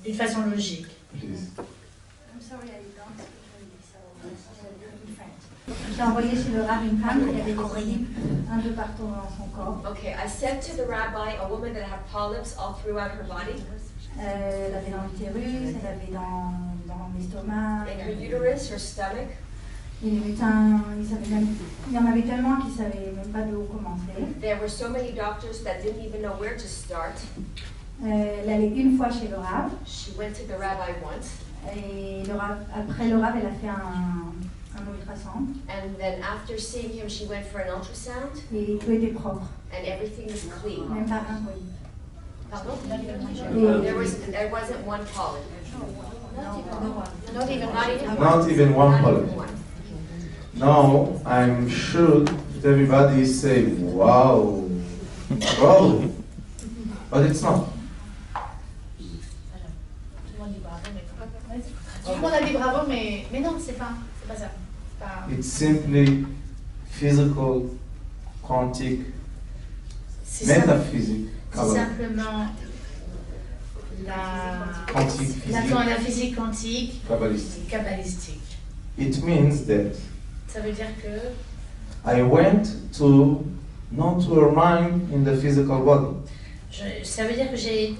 D'une façon logique. Please. I'm sorry, I don't speak J'ai envoyé chez le rabbin une femme qui avait des polypes un peu partout dans son corps. Okay, I sent to the rabbi a woman that had polyps all throughout her body. Elle avait dans l'utérus, elle avait dans l'estomac. In her uterus, her stomach. Il y en avait tellement qu'ils ne savaient même pas d'où commencer. There were so many doctors that didn't even know where to start. Elle allait une fois chez le Rav. She went to the rabbi once. Et après le Rav, elle a fait un ultrasound. And then after seeing him, she went for an ultrasound. Et tout était propre. And everything was clean. Même pas un polype. Pardon? There wasn't one polyp. Not even one polyp. Now, I'm sure that everybody is saying, wow, wow, but it's not. Tout le monde a dit bravo, mais non, c'est pas ça. It's simply physical, quantic, metaphysics. C'est simplement la physique quantique kabbalistique. It means that ça veut dire que I went to not to her mind in the physical body. Ça veut dire que j'ai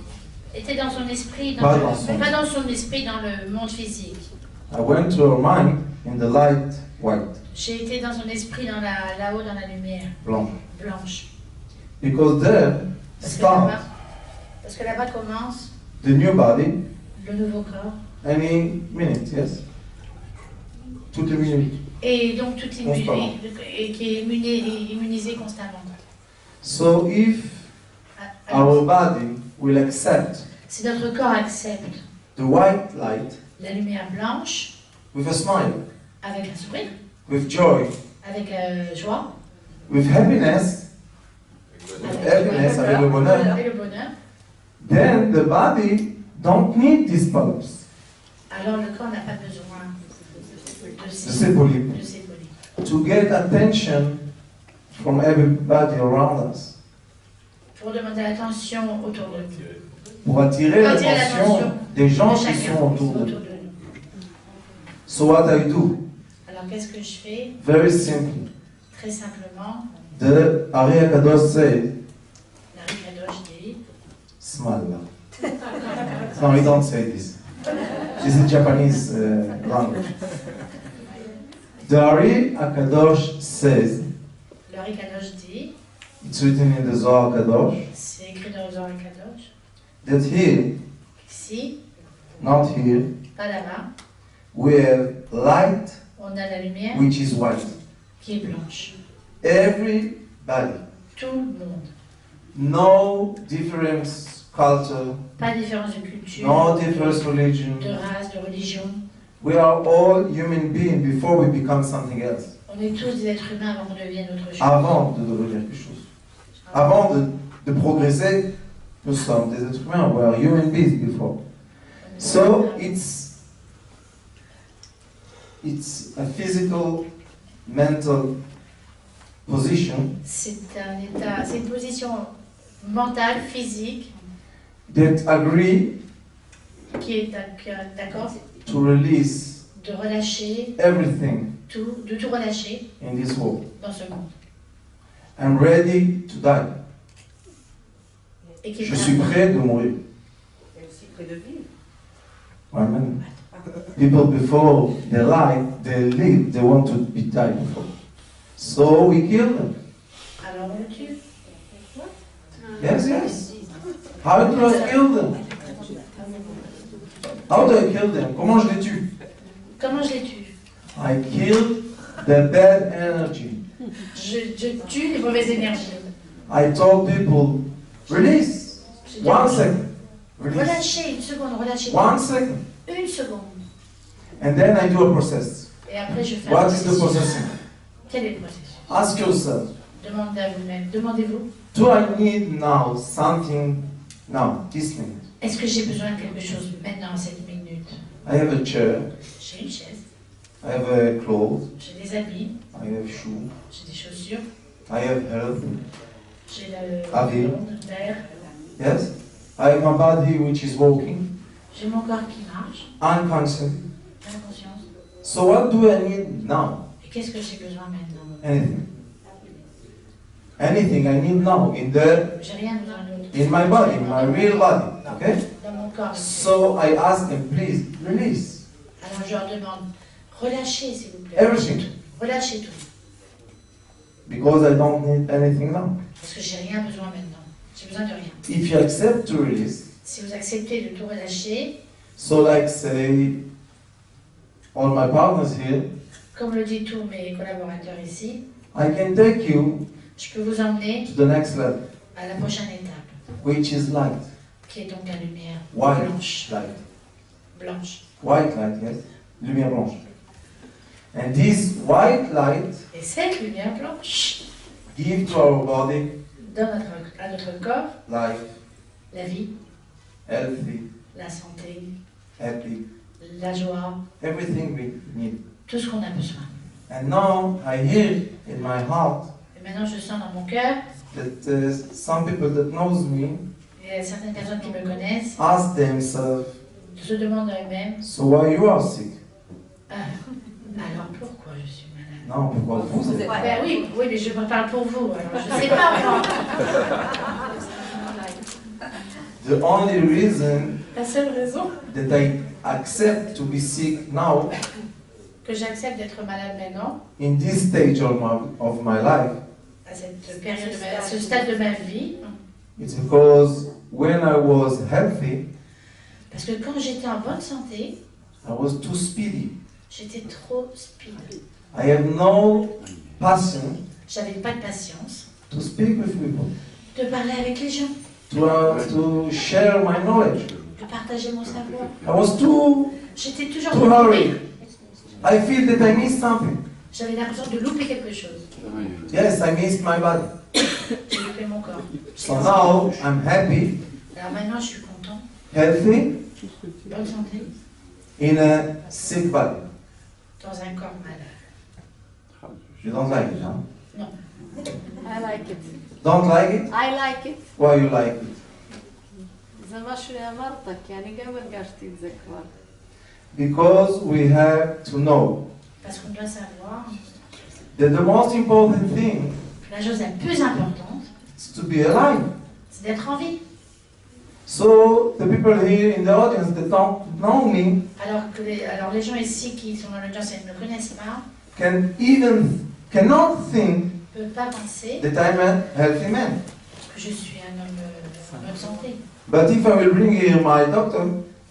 été dans son esprit, pas dans son esprit dans le monde physique. I went to her mind in the light white. J'ai été dans son esprit là-haut dans la lumière blanche. Because there starts parce que là-bas commence the new body. Le nouveau corps. Any minute, yes. Toutes les minutes. Et donc tout et qui est immunisé constamment. So if our body will accept si notre corps accepte the white light, la lumière blanche, with a smile, avec un sourire, with joy, avec joie, with happiness, avec le bonheur, then the body don't need these polyps. Alors le corps n'a pas besoin de ces polypes. To get attention from everybody around us. Pour demander l'attention autour de nous. Pour attirer l'attention des gens qui sont autour de nous. So what I do? Alors qu'est-ce que je fais? Very simple. Très simplement. The Ari Kadosh said. L'Ari Kadosh dit. Smile. No, we don't say this. This is Japanese language. The Ari Kadosh says. L'Ari Kadosh dit. It's written in the Zohar Kadosh. C'est écrit dans le Zohar Kadosh. That here. Ici. Not here. Pas là-bas. We have light. On a la lumière. Which is white. Qui est blanche. Everybody. Tout le monde. No difference culture. Pas de différence de culture. No difference religion. De race, de religion. We are all human beings before we become something else. On est tous des êtres humains avant qu'on devienne autre chose. Avant de devenir quelque chose. Avant de progresser, nous sommes des êtres humains. We are human beings before. So it's a physical, mental position. C'est un état, c'est une position mentale, physique. That agree. Qui est d'accord. To release. De relâcher. Everything. De tout relâcher. In this world. Dans ce monde. I'm ready to die. Je suis prêt de mourir. Et aussi près de vivre. Amen. People before they live, they want to be died before. So we kill them. Alors on le tue. Yes, yes. How do I kill them? How do I kill them? Comment je les tue? Comment je les tue? I kill the bad energy. Je tue les mauvaises énergies. I told people, release. 1 second. Release. Relâchez, une seconde, relâchez. 1 second. Une seconde. And then I do a process. Et après je fais What is the processing? Quel est le processus? Ask yourself. Demandez à vous-même. Demandez-vous. Do I need now something now, this minute? Est-ce que j'ai besoin de quelque chose maintenant, cette minute? I have a chair. J'ai une chaise. I have a clothes. J'ai des habits. I have shoes. J'ai des chaussures. I have health. J'ai l'air. Yes. I have my body which is walking. J'ai mon corps qui marche. Unconscious. Inconscience. So what do I need now? Et qu'est-ce que j'ai besoin maintenant? Anything. Anything I need now in the J'ai rien besoin d'autre. in my body, in my real body. Okay? Dans mon corps. So I ask them, please release. Alors je leur demande, relâchez s'il vous plaît. Everything. Relâchez tout. Because I don't need anything now. Parce que j'ai rien besoin maintenant. J'ai besoin de rien. If you accept to release, Si vous acceptez de tout relâcher, so like say all my partners here, comme le dit tous mes collaborateurs ici, I can take you je peux vous emmener to the next level, à la prochaine étape, which is light. qui est donc la lumière White blanche. light. Blanche. White light, yes. Lumière blanche. And this white light Et cette lumière blanche give to our body donne à notre corps life, la vie, healthy, la santé, happy, la joie, everything we need. tout ce qu'on a besoin. And now I hear in my heart Et maintenant je sens dans mon cœur, that some people that knows me il y a certaines personnes qui me connaissent, ask themselves, se demandent à eux-mêmes, so why you are sick? alors pourquoi je suis malade? Non, pourquoi vous êtes Ben oui, mais je parle pour vous, alors je ne sais pas moi. The only reason La seule raison that I accept to be sick now que j'accepte d'être malade maintenant, in this stage of my life, à cette période, à ce stade de ma vie, it's because when I was healthy, parce que quand j'étais en bonne santé, I was too speedy. j'étais trop speed. I have no passion J'avais pas de patience to speak with people, de parler avec les gens, to share my knowledge. de partager mon savoir. I was too J'étais toujours too hurried. I feel that I missed something. J'avais l'impression de louper quelque chose. Yes, I missed my body. J'ai loupé mon corps. So now I'm happy, Alors maintenant, je suis content, healthy, bonne santé, in a sick body. dans un corps malade. You don't like it, huh? Non. I like it. Don't like it? I like it. Why you like it? זה מה שאמרת, כי אני גם הרגשתי את זה כבר. Because we have to know Parce qu'on doit savoir that the most important thing que la chose la plus importante, is to be alive. c'est d'être en vie. So the people here in the audience that don't know me Alors les gens ici qui sont dans l'audience et ne me connaissent pas, cannot think ne peuvent pas penser that I'm a healthy man. que je suis un homme en bonne santé. But if I will bring here my doctor,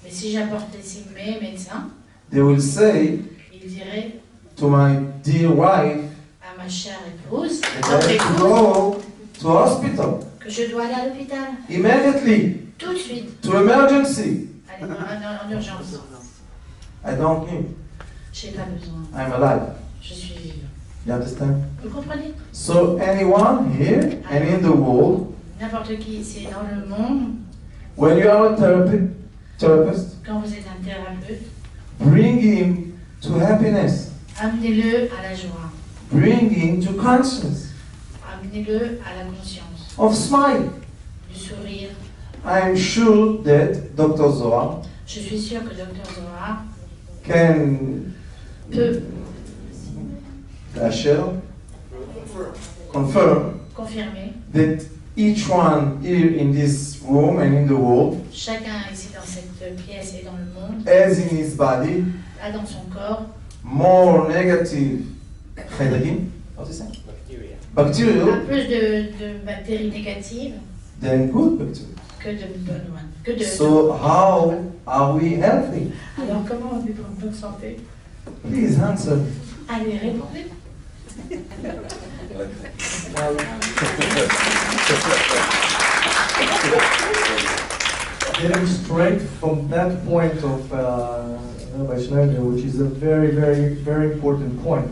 Mais si j'apporte ici mes médecins, they will say ils diraient to my dear wife à ma chère épouse, that I have to go to hospital que je dois aller à l'hôpital, immediately, tout de suite, to emergency. aller en urgence. I don't need. Je n'ai pas besoin. I'm alive. Je suis vivant. You understand? Vous comprenez? So anyone here and in the world, N'importe qui ici dans le monde, when you are a therapist, quand vous êtes un thérapeute, bring him to happiness. amenez-le à la joie. Bring him to conscience Amenez-le à la conscience, of smile. du sourire. I am sure that Dr. Zohar Je suis sûre que Dr. Zohar can peut confirm confirmer that each one here in this room and in the world, chacun ici dans cette pièce et dans le monde, has in his body a dans son corps more negative חיידקים, bacteria, plus de bactéries négatives than good bacteria. que de bonnes ones. So how are we healthy? Alors comment on vit pour une bonne santé? Please answer. Allez, répondez. Getting straight from that point of Rabbi Schneider, which is a very, very, very important point.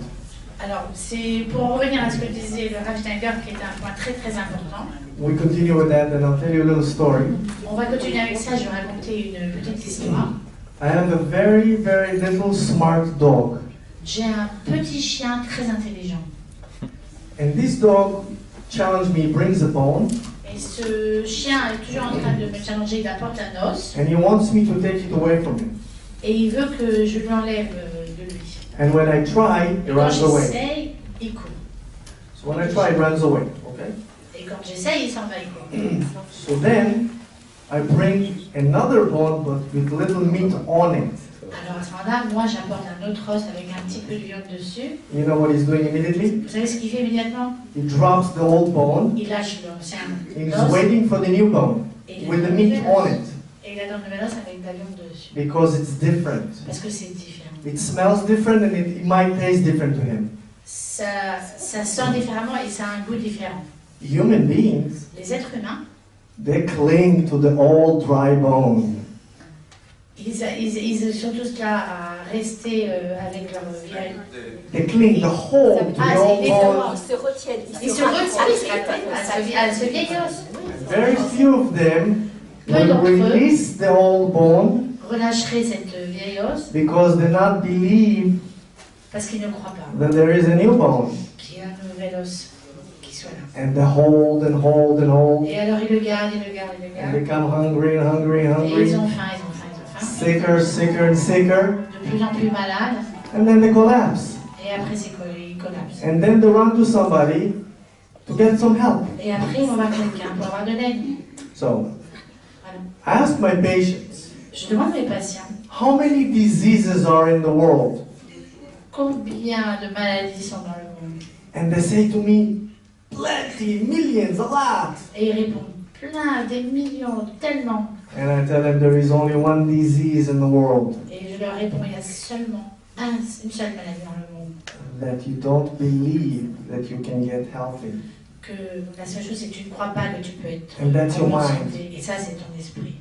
Alors, c'est pour en revenir à ce que disait le Rav Schneider, qui est un point très très important. We continue with that, and I'll tell you a little story. On va continuer avec ça, je vais raconter une petite histoire. I have a very, very little smart dog. J'ai un petit chien très intelligent. And this dog challenged me, brings a bone. Et ce chien est toujours en train de me challenger, il apporte un os. And he wants me to take it away from him. Et il veut que je lui enlève de lui. And when I try, he runs Quand away. j'essaye, il court. So when I try, he runs away. Okay. Et quand j'essaye, il s'en va, il court. So then, I bring another bone, but with little meat on it. Alors à ce moment-là, moi j'apporte un autre os avec un petit peu de viande dessus. You know what he's doing immediately? Vous savez ce qu'il fait immédiatement? He drops the old bone. Il lâche l'ancien He's os. waiting for the new bone with the meat on it. Et il attend le nouvel os avec de la viande dessus. Because it's different. Parce que c'est différent. It smells different and it might taste different to him. Ça sent différemment et ça a un goût différent. Human beings, Les êtres humains, they cling to the old dry bone. ils sont tous là à rester avec leur vieille. They cling the whole to the old bone. Ils se retiennent. Ils se retiennent à ce vieil os. Very few of them Peu will d'entre eux release the old bone relâcheraient cette vieille os because they not believe parce qu'ils ne croient pas that there is a new bone. qu'il y a un nouvel os qui soit là. And they hold and hold and hold. Et alors ils le gardent, ils le gardent, ils le And gardent. become hungry and hungry and Et hungry. ils ont faim, ils ont faim, ils ont faim. Sicker, sicker and sicker. De plus en plus malades. And then they collapse. Et après ils collapsent. And then they run to somebody to get some help. Et après ils vont voir quelqu'un pour avoir de l'aide. So, I ask my patients, Je demande à mes patients how many diseases are in the world? combien de maladies sont dans le monde. And they say to me, plenty, millions, a lot. Et ils répondent plein, des millions, tellement. And I tell them there is only one disease in the world. Et je leur réponds, il y a seulement une seule maladie dans le monde. That you don't believe that you can get healthy. Que la seule chose, c'est que tu ne crois pas que tu peux être And that's your en bonne mind. santé. Et ça, c'est ton esprit.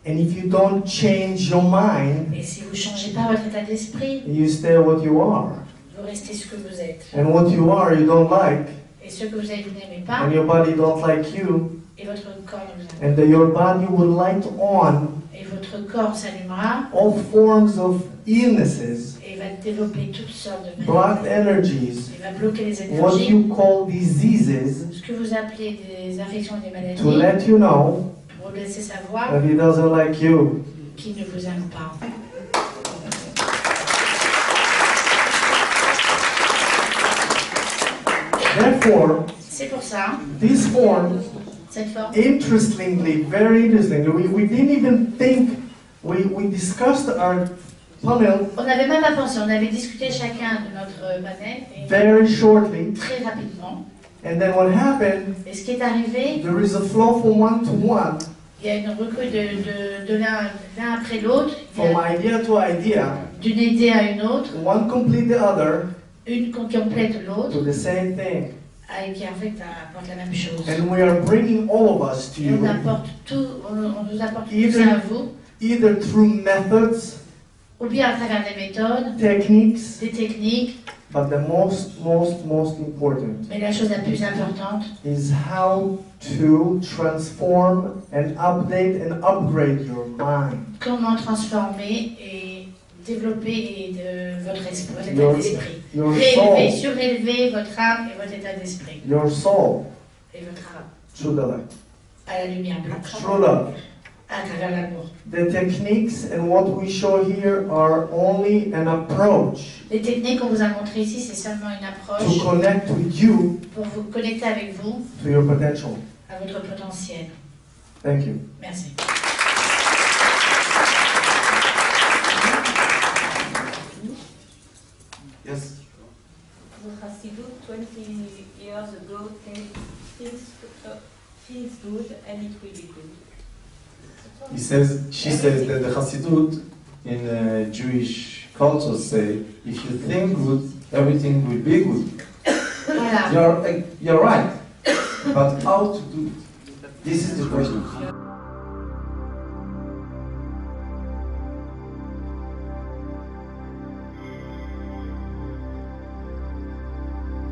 And if you don't change your mind, Et si vous ne changez pas votre état d'esprit, you stay what you are. vous restez ce que vous êtes. And what you are, you don't like. Et ce que vous êtes, vous n'aimez pas. And your body don't like you. Et votre corps ne vous aime And your body will light on pas. Et votre corps s'allumera. all forms of illnesses, Et il va développer toutes sortes de blocked maladies. energies, Il va bloquer les what énergies. you call diseases, Ce que vous appelez des infections et des maladies. to let you know Pour vous laisser savoir that he doesn't like you. qu'il ne vous aime pas. Therefore, C'est pour ça, this form, cette forme, interestingly, very interestingly, we didn't even think, we discussed our panel on n'avait même pas pensé, on avait discuté chacun de notre panel et very shortly, très rapidement. and then what happened, Et ce qui est arrivé, there is a flow from one to one, il y a une recrue de l'un après l'autre, il y from a idea to idea, d'une idée à une autre, one complete the other, une complète l'autre, to the same thing. et qui en fait apporte la même chose. And we are bringing all of us to Et on you, apporte tout, on nous apporte tout Either- ça à vous, either through methods, ou bien à travers des méthodes, techniques, des techniques, but the most important mais la chose la plus importante, is how to transform and update and upgrade your mind. comment transformer et développer votre esprit, votre Your- état d'esprit. your Réélever, soul. surélever votre âme et votre état d'esprit. Your soul, Et votre âme through the light, à la lumière blanche, through love. à travers l'amour. The techniques and what we show here are only an approach Les techniques qu'on vous a montrées ici, c'est seulement une to approche connect with you pour vous connecter avec vous to your potential. à votre potentiel. Thank you. Merci. Yes. The Chassidut 20 years ago feels good and it will be good. She says that the Chassidut in Jewish culture say, if you think good, everything will be good. Voilà. You're right. But how to do it? This is the question.